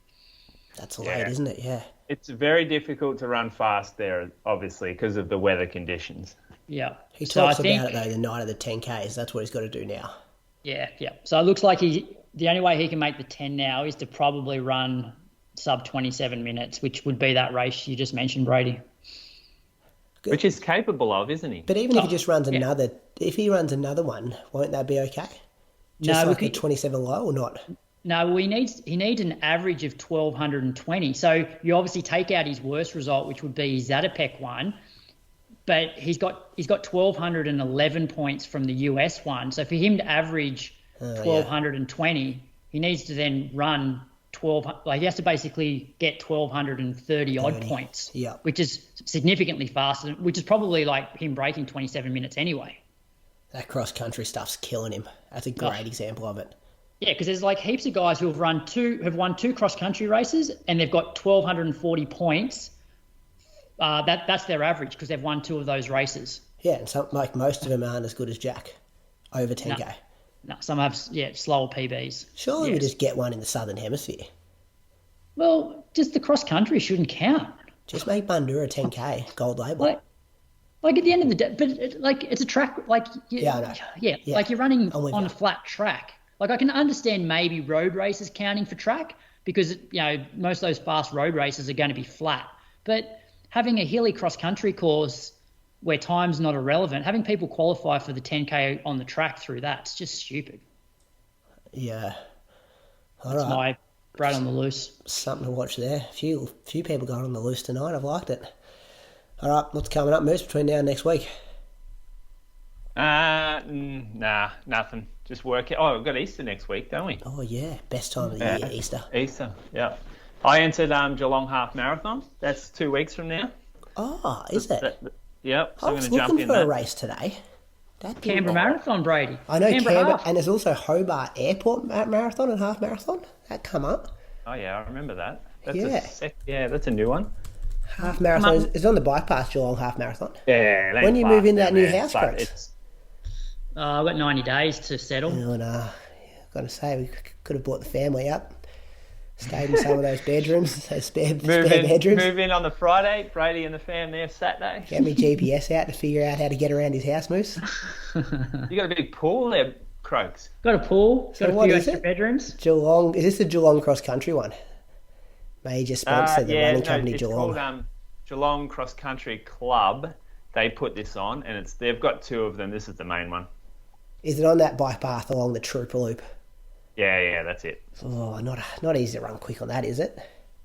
That's late, isn't it? Yeah. It's very difficult to run fast there, obviously, because of the weather conditions. Yeah. He talks about it, though, the night of the 10Ks. That's what he's got to do now. Yeah. So it looks like the only way he can make the 10 now is to probably run sub 27 minutes, which would be that race you just mentioned, Brady. Good. Which he's capable of, isn't he? But even if he just runs if he runs another one, won't that be okay? Just a 27 low or not? No, well, he needs an average of 1,220. So you obviously take out his worst result, which would be his Zatopek one, but he's got 1,211 points from the US one. So for him to average 1,220, he needs to then run 12. He has to basically get 1,230 odd points, which is significantly faster, which is probably him breaking 27 minutes anyway. That cross country stuff's killing him. That's a great example of it. Yeah, because there's like heaps of guys who have won two cross country races and they've got 1,240 points. That's their average because they've won two of those races. Yeah, and like most of them aren't as good as Jack, over 10K. No, some have slower PBs. Surely yes. we just get one in the Southern Hemisphere. Well, just the cross country shouldn't count. Just make Bandura 10K gold label. Like at the end of the day, but it's a track. Like I know. Yeah, like you're running I'm with on you. a flat track. Like I can understand maybe road races counting for track because most of those fast road races are going to be flat. But having a hilly cross country course where time's not irrelevant, having people qualify for the 10K on the track through that's just stupid. Yeah. All That's right. my Brad on the loose. Something to watch there. A few people going on the loose tonight. I've liked it. All right, what's coming up, Moose, between now and next week? Nah, nothing. Just work. Oh, we've got Easter next week, don't we? Oh, yeah. Best time of the year, Easter. Easter, yeah. I entered Geelong Half Marathon. That's 2 weeks from now. Oh, is it? Yep. So I I'm was going to jump looking in for a that. race today. Canberra Marathon, Brady. I know Canberra, Half. and there's also Hobart Airport Marathon and Half Marathon. That come up. Oh yeah, I remember that. That's that's a new one. Half Marathon is on the bike path, Geelong Half Marathon. Yeah. When you move into that new house, but Croaks? I've got 90 days to settle. Oh, no. I've got to say, we could have brought the family up. Stayed in some of those bedrooms, those spare bedrooms. Move in on the Friday. Brady and the fam there Saturday. Get me GPS out to figure out how to get around his house, Moose. You got a big pool there, Croaks. Got a pool. So Got a what few is extra it? bedrooms. Geelong. Is this the Geelong cross country one? Major sponsor, the running company it's Geelong. called Geelong Cross Country Club. They put this on, and they've got two of them. This is the main one. Is it on that bike path along the Trooper Loop? Yeah, that's it. Oh, not easy to run quick on that, is it?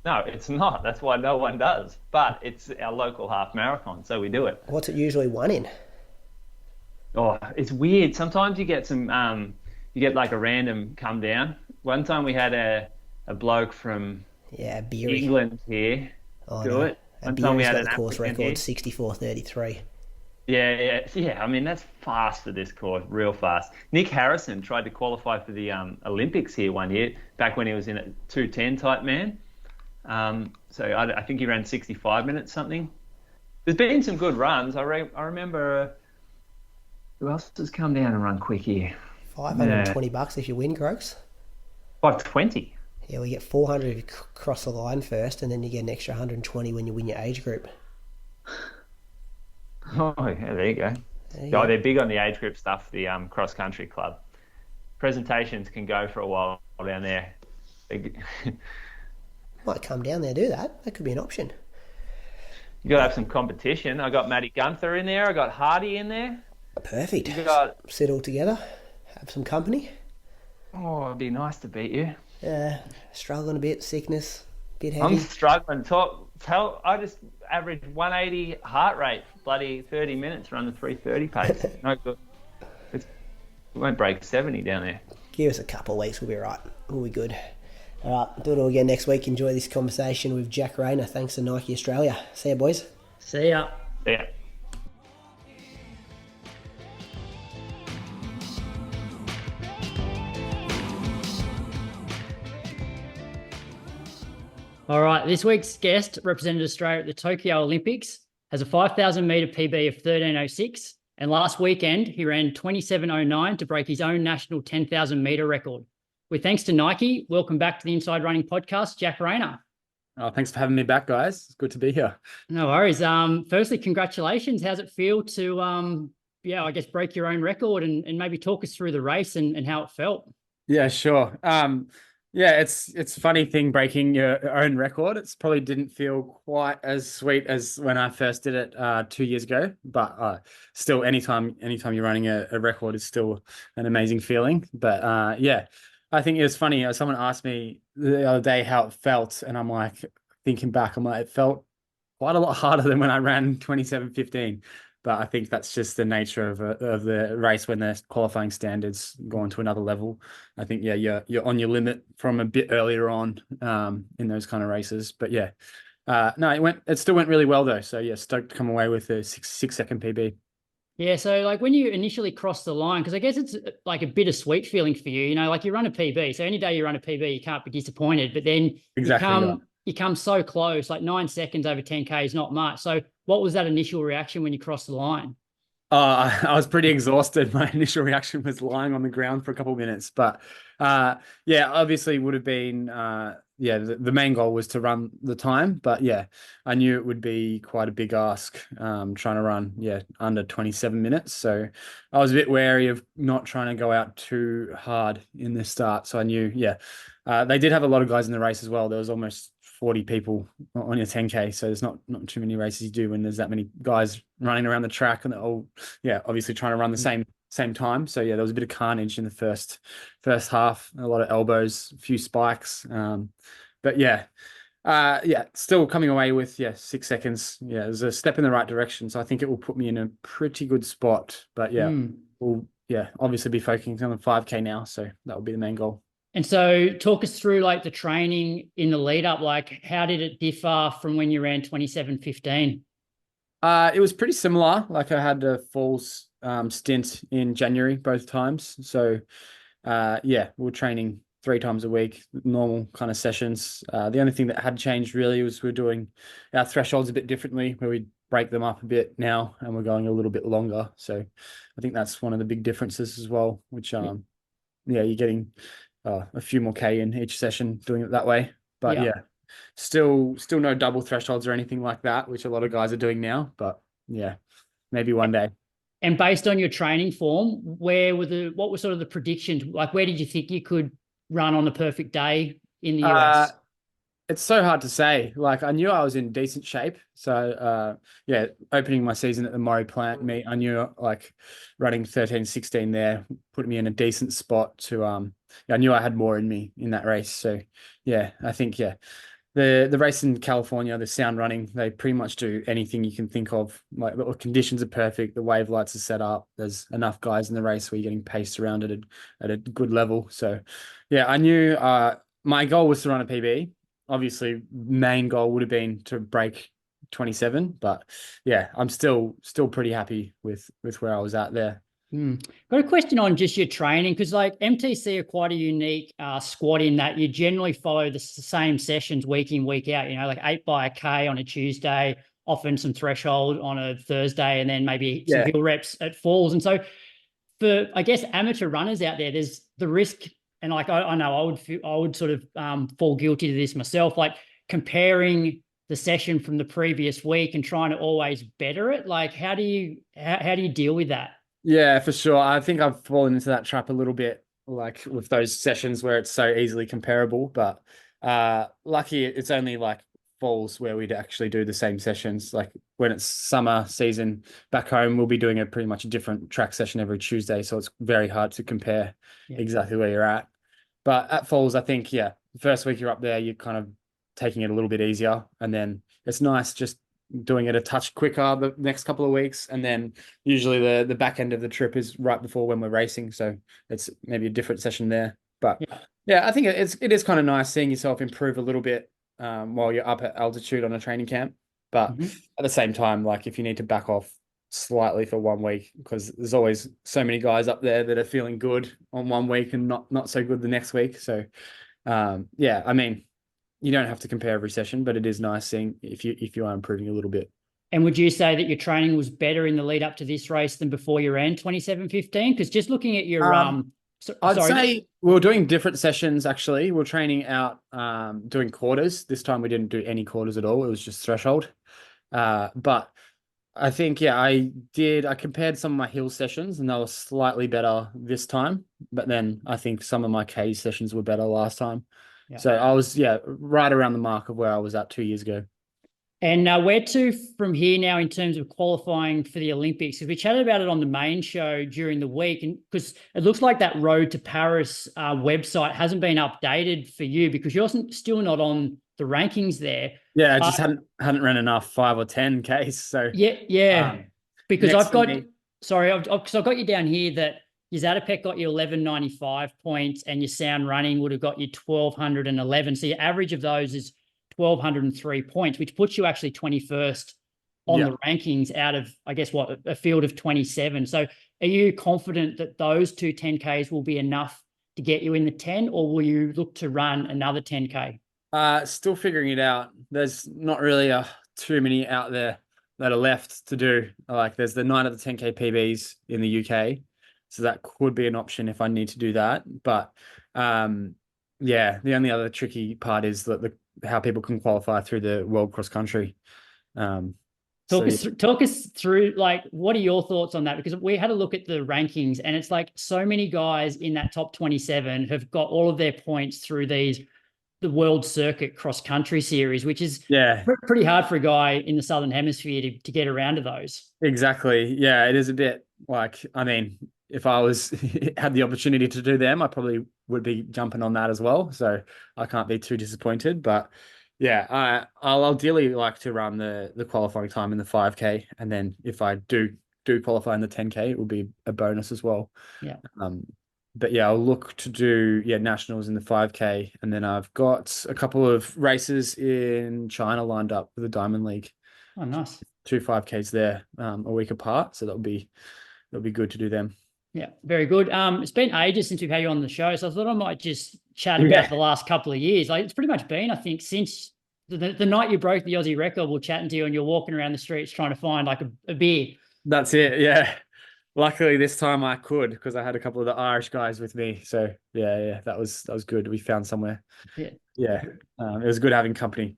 No, it's not. That's why no one does. But it's our local half marathon, so we do it. What's it usually won in? Oh, it's weird. Sometimes you get you get like a random come down. One time we had a bloke from Beery. England here do it. And One time we Beery's had got an the course African record, here. 64:33. Yeah. I mean, that's fast for this course, real fast. Nick Harrison tried to qualify for the Olympics here one year, back when he was in a 2:10 type man. So I think he ran 65 minutes something. There's been some good runs. I remember who else has come down and run quick here? $520 if you win, Croaks. 520. Yeah, we get 400 if you cross the line first, and then you get an extra 120 when you win your age group. Oh, yeah, there you go. They're big on the age group stuff, the cross country club. Presentations can go for a while down there. Might come down there and do that. That could be an option. You got to have some competition. I got Matty Gunther in there. I got Hardy in there. Perfect. You got... Sit all together, have some company. Oh, it'd be nice to beat you. Struggling a bit, sickness, bit heavy. I'm struggling. I just average 180 heart rate, bloody 30 minutes, run the 330 pace. No good. We won't break 70 down there. Give us a couple of weeks, we'll be right. We'll be good. All right, do it all again next week. Enjoy this conversation with Jack Rayner. Thanks to Nike Australia. See ya, boys. See ya. Yeah. All right, this week's guest represented Australia at the Tokyo Olympics, has a 5,000 metre PB of 13:06, and last weekend he ran 27:09 to break his own national 10,000 metre record. With thanks to Nike, welcome back to the Inside Running Podcast, Jack Rayner. Oh, thanks for having me back, guys. It's good to be here. No worries. Firstly, congratulations. How's it feel to, I guess, break your own record and maybe talk us through the race and how it felt? Yeah, sure. It's a funny thing breaking your own record. It's probably didn't feel quite as sweet as when I first did it 2 years ago. But still, anytime you're running a record is still an amazing feeling. But I think it was funny. Someone asked me the other day how it felt, and I'm like, thinking back, it felt quite a lot harder than when I ran 27:15. But I think that's just the nature of the race when the qualifying standards go on to another level. I think, you're on your limit from a bit earlier on in those kind of races. But it still went really well though. So stoked to come away with a 6 second PB. Yeah, so like when you initially cross the line, because I guess it's like a bittersweet feeling for you, like you run a PB. So any day you run a PB, you can't be disappointed. But then you Exactly right. come so close, like 9 seconds over 10K is not much. So what was that initial reaction when you crossed the line? I was pretty exhausted. My initial reaction was lying on the ground for a couple of minutes, but yeah, obviously would have been yeah. The main goal was to run the time, but yeah, I knew it would be quite a big ask trying to run under 27 minutes. So I was a bit wary of not trying to go out too hard in the start. So I knew they did have a lot of guys in the race as well. There was almost 40 people on your 10K. So there's not too many races you do when there's that many guys running around the track and they're all, obviously trying to run the same time. So yeah, there was a bit of carnage in the first half, a lot of elbows, a few spikes. But still coming away with 6 seconds. Yeah, it was a step in the right direction. So I think it will put me in a pretty good spot. But we'll obviously be focusing on the 5K now. So that will be the main goal. And so talk us through like the training in the lead up, like how did it differ from when you ran 27:15? It was pretty similar. Like I had a falls stint in January both times. So we're training 3 times a week, normal kind of sessions. The only thing that had changed really was we're doing our thresholds a bit differently, where we break them up a bit now and we're going a little bit longer. So I think that's one of the big differences as well, which you're getting a few more K in each session doing it that way. But still no double thresholds or anything like that, which a lot of guys are doing now. But maybe one day. And based on your training form, what were sort of the predictions? Like, where did you think you could run on the perfect day in the US? It's so hard to say. Like I knew I was in decent shape. So opening my season at the Murray plant meet, I knew like running 13:16 there put me in a decent spot to I knew I had more in me in that race. So I think the race in California, the sound running, they pretty much do anything you can think of. Like the conditions are perfect, the wave lights are set up, there's enough guys in the race where you're getting paced around at a good level. So I knew my goal was to run a PB. Obviously, main goal would have been to break 27, but I'm still pretty happy with where I was at there. Got a question on just your training, because like MTC are quite a unique squad in that you generally follow the same sessions week in, week out, like 8 by a K on a Tuesday, often some threshold on a Thursday, and then maybe some hill reps at falls. And so for, I guess, amateur runners out there, there's the risk. And like, I know I would sort of fall guilty to this myself, like comparing the session from the previous week and trying to always better it. Like, how do you deal with that? Yeah, for sure. I think I've fallen into that trap a little bit, like with those sessions where it's so easily comparable. But lucky it's only like falls where we'd actually do the same sessions. Like when it's summer season back home, we'll be doing a pretty much a different track session every Tuesday. So it's very hard to compare exactly where you're at. But at falls, I think, the first week you're up there, you're kind of taking it a little bit easier. And then it's nice just doing it a touch quicker the next couple of weeks. And then usually the back end of the trip is right before when we're racing. So it's maybe a different session there. But I think it is kind of nice seeing yourself improve a little bit while you're up at altitude on a training camp. But at the same time, like if you need to back off slightly for 1 week, because there's always so many guys up there that are feeling good on 1 week and not so good the next week. So I mean, you don't have to compare every session, but it is nice seeing if you are improving a little bit. And would you say that your training was better in the lead up to this race than before you ran 27:15? Because just looking at your I'd say we were doing different sessions actually. We're training out doing quarters. This time we didn't do any quarters at all. It was just threshold. But I think I compared some of my hill sessions and they were slightly better this time. But then I think some of my K sessions were better last time. Yeah. So I was, right around the mark of where I was at 2 years ago. And where to from here now in terms of qualifying for the Olympics? Because we chatted about it on the main show during the week, and because it looks like that Road to Paris website hasn't been updated for you because you're still not on the rankings there. Yeah, I just hadn't ran enough 5 or 10 Ks. So because I've got you down here that your Zatopek got you 1195 points and your sound running would have got you 1211. So your average of those is 1,203 points, which puts you actually 21st on Yeah. the rankings out of, I guess, what, a field of 27. So are you confident that those two 10Ks will be enough to get you in the 10, or will you look to run another 10K? Still figuring it out. There's not really too many out there that are left to do. Like there's the 9 of the 10K PBs in the UK. So that could be an option if I need to do that. But yeah, the only other tricky part is that how people can qualify through the World Cross Country. Talk us through, like, what are your thoughts on that? Because we had a look at the rankings, and it's like so many guys in that top 27 have got all of their points through the World Circuit Cross Country Series, which is pretty hard for a guy in the Southern Hemisphere to get around to those. Exactly. Yeah, it is a bit like, I mean, if I was had the opportunity to do them, I probably would be jumping on that as well. So I can't be too disappointed. But yeah, I'll ideally like to run the qualifying time in the 5K, and then if I do qualify in the 10K, it will be a bonus as well. Yeah. But yeah, I'll look to do nationals in the 5K, and then I've got a couple of races in China lined up for the Diamond League. Oh, nice. 2 5Ks there, a week apart, so that'll be good to do them. Yeah, very good. It's been ages since we've had you on the show, so I thought I might just chat about the last couple of years. Like, it's pretty much been, I think, since the night you broke the Aussie record, we're chatting to you and you're walking around the streets trying to find like a beer. That's it. Yeah. Luckily this time I could, because I had a couple of the Irish guys with me. So yeah, that was good. We found somewhere. Yeah. It was good having company.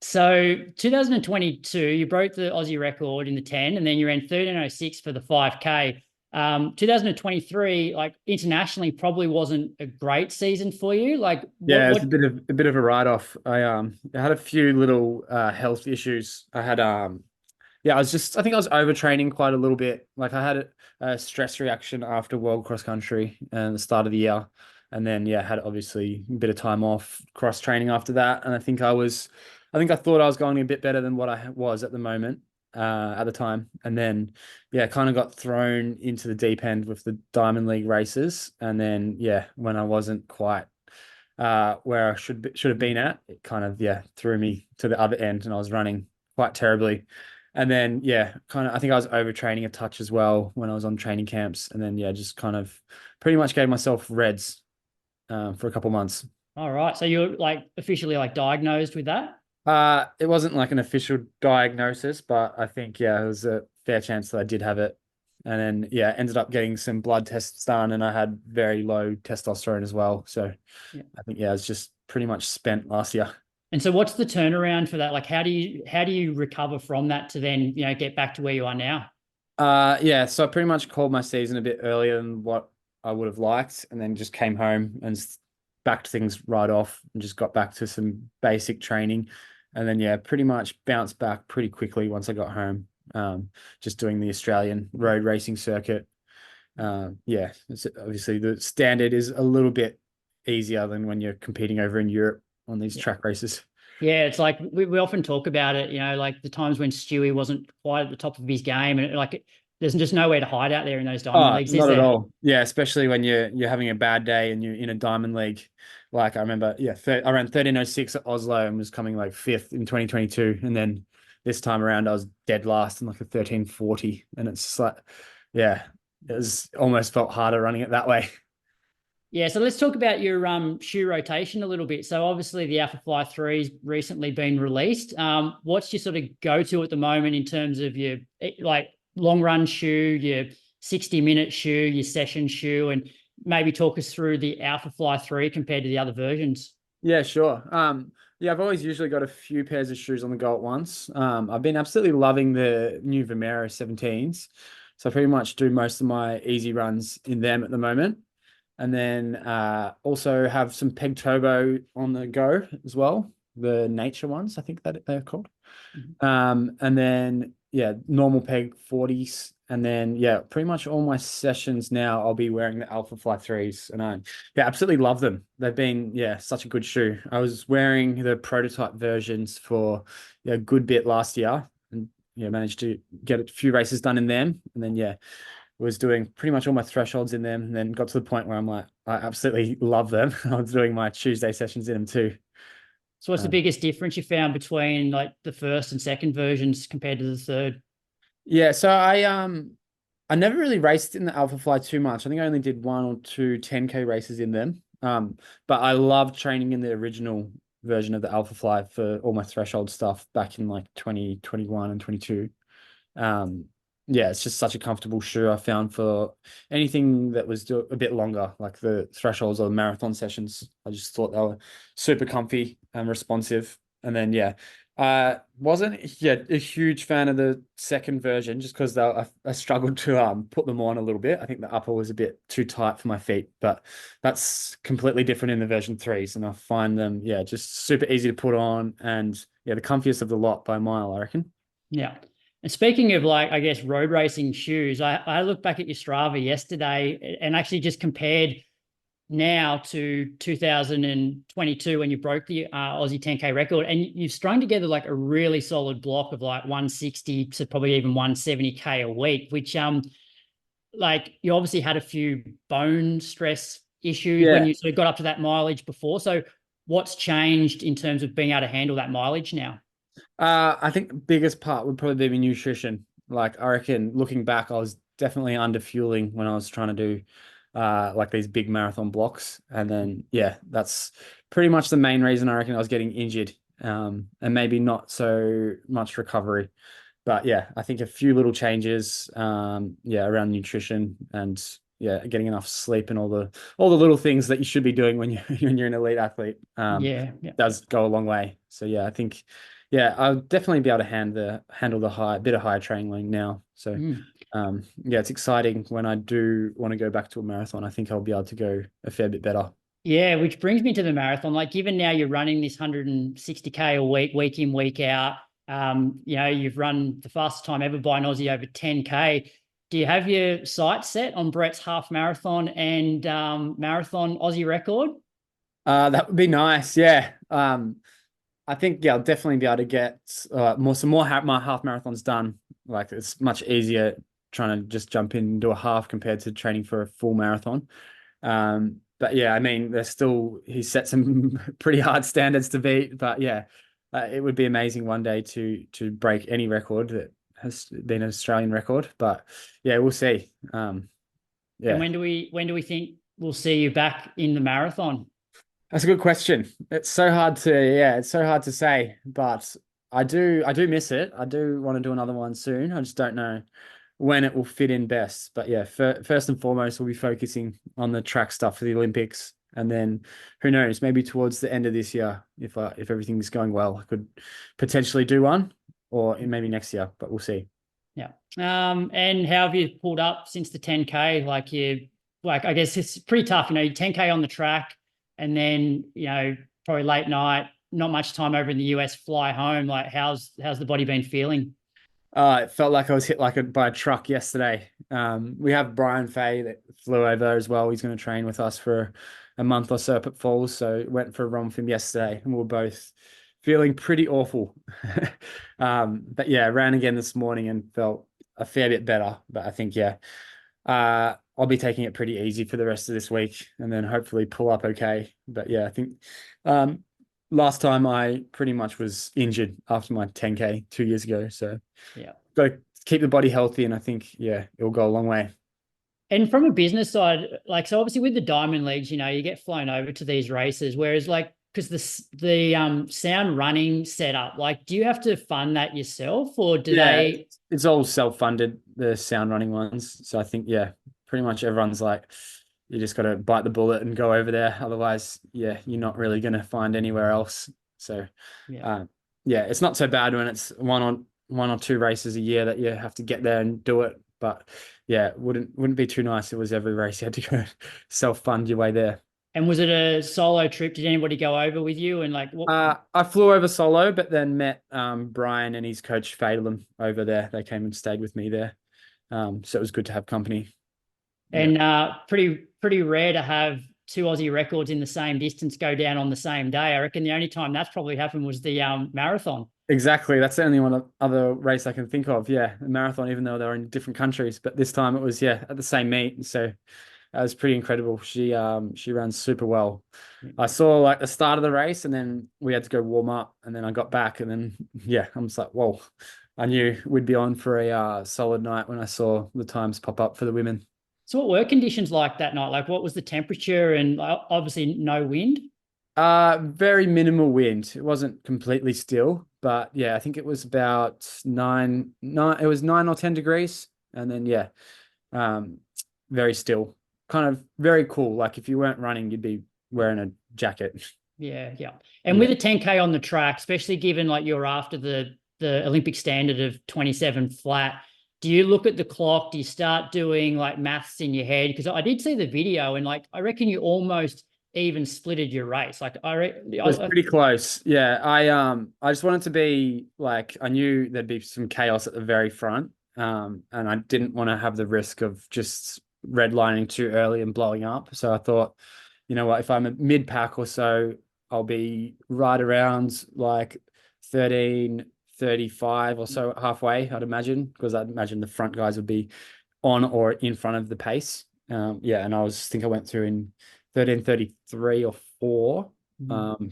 So 2022, you broke the Aussie record in the 10, and then you ran 13:06 for the 5K. 2023, like internationally, probably wasn't a great season for you. Like, it's a bit of a write-off. I had a few little health issues. I had I think I was overtraining quite a little bit. Like I had a stress reaction after World Cross Country and the start of the year, and then had obviously a bit of time off cross training after that. And I think I thought I was going a bit better than what I was at the moment. At the time, and then kind of got thrown into the deep end with the Diamond League races, and then when I wasn't quite where I should have been at, it kind of threw me to the other end, and I was running quite terribly. And then I think I was overtraining a touch as well when I was on training camps, and then just kind of pretty much gave myself reds for a couple months. All right, so you're like officially like diagnosed with that? It wasn't like an official diagnosis, but I think, it was a fair chance that I did have it. And then, ended up getting some blood tests done, and I had very low testosterone as well. So I think, I was just pretty much spent last year. And so what's the turnaround for that? Like, how do you recover from that to then, get back to where you are now? So I pretty much called my season a bit earlier than what I would have liked, and then just came home and backed things right off and just got back to some basic training. And then, pretty much bounced back pretty quickly once I got home, just doing the Australian road racing circuit. Obviously the standard is a little bit easier than when you're competing over in Europe on these track races. Yeah, it's like we often talk about it, like the times when Stewie wasn't quite at the top of his game, and there's just nowhere to hide out there in those Diamond Leagues. Not at all. Yeah, especially when you're having a bad day and you're in a Diamond League. Like I remember, I ran 13:06 at Oslo and was coming like 5th in 2022, and then this time around I was dead last in like a 13:40, and it's just like, it was almost felt harder running it that way. Yeah, so let's talk about your shoe rotation a little bit. So obviously the Alphafly 3's recently been released. What's your sort of go-to at the moment in terms of your like long run shoe, your 60-minute shoe, your session shoe, and maybe talk us through the Alphafly 3 compared to the other versions? Yeah, sure. I've always usually got a few pairs of shoes on the go at once. I've been absolutely loving the new Vomero 17s. So I pretty much do most of my easy runs in them at the moment. And then also have some Peg Turbo on the go as well. The nature ones, I think that they're called. Mm-hmm. And then, normal Peg 40s. And then, pretty much all my sessions now, I'll be wearing the Alphafly 3s. And I absolutely love them. They've been, such a good shoe. I was wearing the prototype versions for a good bit last year. And, managed to get a few races done in them. And then, was doing pretty much all my thresholds in them, and then got to the point where I'm like, I absolutely love them. I was doing my Tuesday sessions in them too. So what's the biggest difference you found between like the first and second versions compared to the third? Yeah, so I never really raced in the Alphafly too much. I think I only did 1 or 2 10K races in them. But I love training in the original version of the Alphafly for all my threshold stuff back in like 2021 and 22. Um, yeah, it's just such a comfortable shoe I found for anything that was a bit longer, like the thresholds or the marathon sessions. I just thought they were super comfy and responsive. And then yeah, wasn't a huge fan of the second version just because I struggled to put them on a little bit. I think the upper was a bit too tight for my feet, but that's completely different in the version 3s, and I find them just super easy to put on, and the comfiest of the lot by a mile, I reckon. Yeah. And speaking of like, I guess, road racing shoes, I looked back at your Strava yesterday and actually just compared now to 2022 when you broke the Aussie 10K record, and you've strung together like a really solid block of like 160 to probably even 170K a week, which like you obviously had a few bone stress issues when you sort of got up to that mileage before. So what's changed in terms of being able to handle that mileage now? I think the biggest part would probably be nutrition. Like I reckon looking back, I was definitely under fueling when I was trying to do like these big marathon blocks. And then that's pretty much the main reason I reckon I was getting injured. And maybe not so much recovery. But I think a few little changes around nutrition and getting enough sleep and all the little things that you should be doing when you're an elite athlete does go a long way. So I think I'll definitely be able to handle the bit of higher training now. So it's exciting when I do want to go back to a marathon. I think I'll be able to go a fair bit better. Yeah, which brings me to the marathon. Like, given now you're running this 160K a week in, week out, you've run the fastest time ever by an Aussie over 10K. Do you have your sights set on Brett's half marathon and marathon Aussie record? That would be nice. Yeah. I think I'll definitely be able to get some more my half marathons done. Like it's much easier trying to just jump in and do a half compared to training for a full marathon. But I mean, he set some pretty hard standards to beat. But it would be amazing one day to break any record that has been an Australian record. But we'll see. And when do we think we'll see you back in the marathon? That's a good question. It's so hard to say, but I do miss it. I do want to do another one soon. I just don't know when it will fit in best. But first and foremost, we'll be focusing on the track stuff for the Olympics, and then who knows, maybe towards the end of this year, if everything's going well, I could potentially do one, or maybe next year, but we'll see. Yeah. And how have you pulled up since the 10K? I guess it's pretty tough, 10K on the track. And then, probably late night, not much time over in the US, fly home. Like, how's the body been feeling? It felt like I was hit by a truck yesterday. We have Brian Fay that flew over as well. He's going to train with us for a month or so up at Falls. So went for a run with him yesterday, and we were both feeling pretty awful. But ran again this morning and felt a fair bit better. But I think I'll be taking it pretty easy for the rest of this week, and then hopefully pull up okay. But I think last time I pretty much was injured after my 10K 2 years ago. So got to keep the body healthy, and I think it'll go a long way. And from a business side, so obviously with the Diamond Leagues, you get flown over to these races, whereas because the sound running setup, do you have to fund that yourself, or do they? It's all self-funded, the sound running ones. So I think pretty much everyone's like, you just got to bite the bullet and go over there. Otherwise, you're not really going to find anywhere else. So, it's not so bad when it's one or two races a year that you have to get there and do it. But it wouldn't be too nice if it was every race you had to go self-fund your way there. And was it a solo trip? Did anybody go over with you? And what? I flew over solo, but then met Brian and his coach Phelan over there. They came and stayed with me there. So it was good to have company. And pretty rare to have two Aussie records in the same distance go down on the same day. I reckon the only time that's probably happened was the marathon. Exactly. That's the only one other race I can think of. The marathon, even though they're in different countries. But this time it was, at the same meet. So That was pretty incredible. She ran super well. I saw like the start of the race, and then we had to go warm up, and then I got back, and then I'm just like, whoa. I knew we'd be on for a solid night when I saw the times pop up for the women. So what were conditions like that night? Like what was the temperature and obviously no wind? Very minimal wind. It wasn't completely still, but yeah, I think it was about nine. It was 9 or 10 degrees, and then very still. Kind of very cool. Like if you weren't running, you'd be wearing a jacket. Yeah. And with a 10K on the track, especially given like you're after the Olympic standard of 27 flat, do you look at the clock? Do you start doing like maths in your head? Because I did see the video, and like I reckon you almost even splitted your race. Like it was pretty close. Yeah, I just wanted to be like, I knew there'd be some chaos at the very front, and I didn't want to have the risk of just redlining too early and blowing up. So I thought, you know what, if I'm a mid pack or so, I'll be right around like 13:35 or so halfway, I'd imagine, because I'd imagine the front guys would be on or in front of the pace. And I think I went through in 13:33 or 4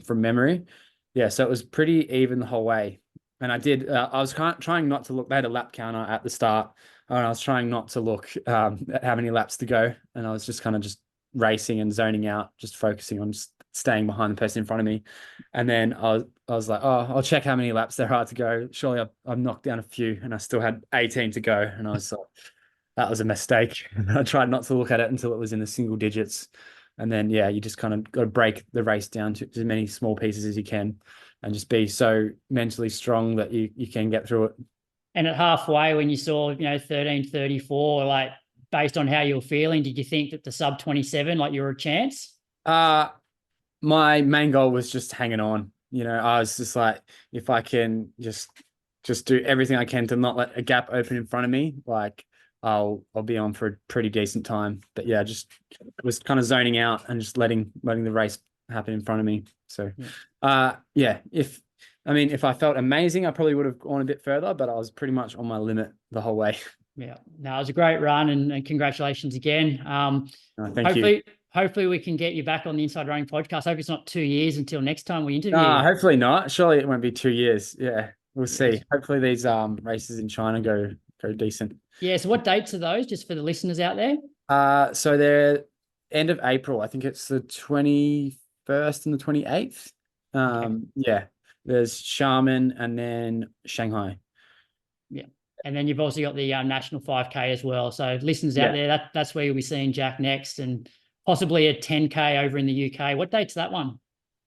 from memory. Yeah, so it was pretty even the whole way. And I did, I was trying not to look, they had a lap counter at the start, and I was trying not to look at how many laps to go. And I was just kind of just racing and zoning out, just focusing on just staying behind the person in front of me. And then I was like, oh, I'll check how many laps there are to go. Surely I've knocked down a few, and I still had 18 to go. And I was like, that was a mistake. I tried not to look at it until it was in the single digits. And then, you just kind of got to break the race down to as many small pieces as you can, and just be so mentally strong that you can get through it. And at halfway, when you saw, 13:34, like based on how you were feeling, did you think that the sub 27, like you were a chance? My main goal was just hanging on. I was just like, if I can just do everything I can to not let a gap open in front of me, like I'll be on for a pretty decent time. But just was kind of zoning out and just letting the race happen in front of me. So, if I felt amazing, I probably would have gone a bit further, but I was pretty much on my limit the whole way. Yeah, no, it was a great run, and congratulations again. Thank you. Hopefully we can get you back on the Inside Running podcast. I hope it's not 2 years until next time we interview. Hopefully not. Surely it won't be 2 years. Yeah, we'll see. Hopefully these races in China go decent. Yeah. So what dates are those, just for the listeners out there? So they're end of April. I think it's the 21st and the 28th. There's Xiamen and then Shanghai. Yeah. And then you've also got the National 5K as well. So listeners out there, that's where you'll be seeing Jack next, and possibly a 10K over in the UK. What date's that one?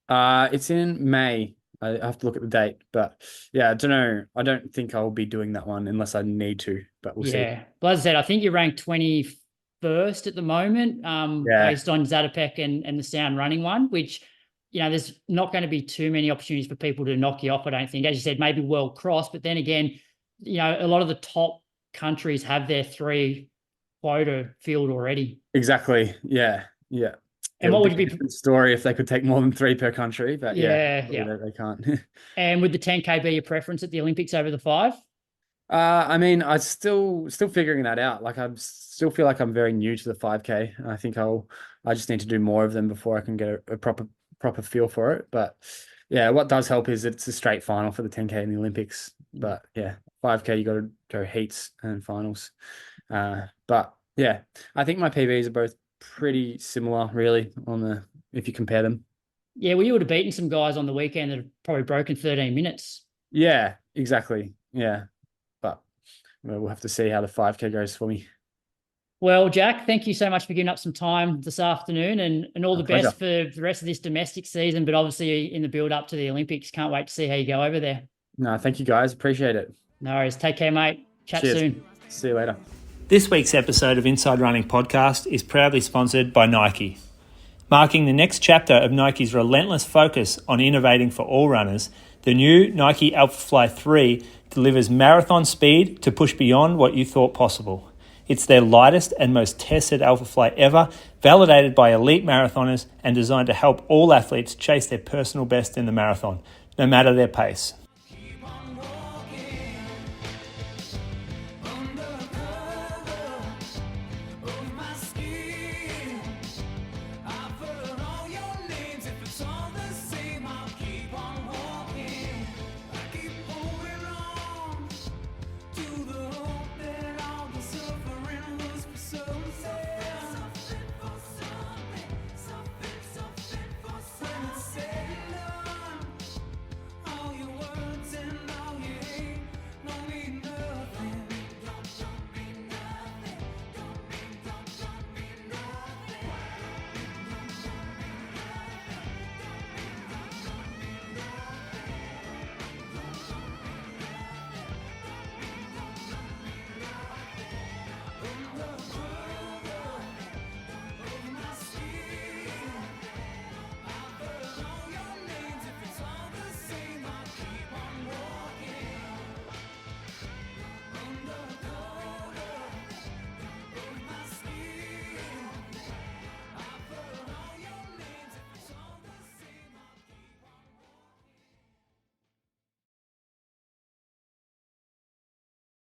It's in May. I have to look at the date, but I don't know. I don't think I'll be doing that one unless I need to, but we'll see. Yeah. Well, as I said, I think you're ranked 21st at the moment, based on Zatopek and the Sound Running one, which, there's not going to be too many opportunities for people to knock you off, I don't think. As you said, maybe World Cross, but then again, a lot of the top countries have their 3 quota filled already. Exactly. Yeah. And what would be a story if they could take more than 3 per country? But they can't. And would the 10K be your preference at the Olympics over the 5? I'm still figuring that out. Like I still feel like I'm very new to the 5K. I think I just need to do more of them before I can get a proper feel for it. But what does help is it's a straight final for the 10K in the Olympics. But 5K you got to go heats and finals. I think my PBs are both pretty similar, really, if you compare them. Yeah, well, you would have beaten some guys on the weekend that have probably broken 13 minutes. Yeah, exactly. Yeah, but we'll have to see how the 5K goes for me. Well, Jack, thank you so much for giving up some time this afternoon, and all the best for the rest of this domestic season, but obviously in the build-up to the Olympics. Can't wait to see how you go over there. No, thank you, guys. Appreciate it. No worries. Take care, mate. Chat soon. See you later. This week's episode of Inside Running Podcast is proudly sponsored by Nike. Marking the next chapter of Nike's relentless focus on innovating for all runners, the new Nike Alphafly 3 delivers marathon speed to push beyond what you thought possible. It's their lightest and most tested Alphafly ever, validated by elite marathoners and designed to help all athletes chase their personal best in the marathon, no matter their pace.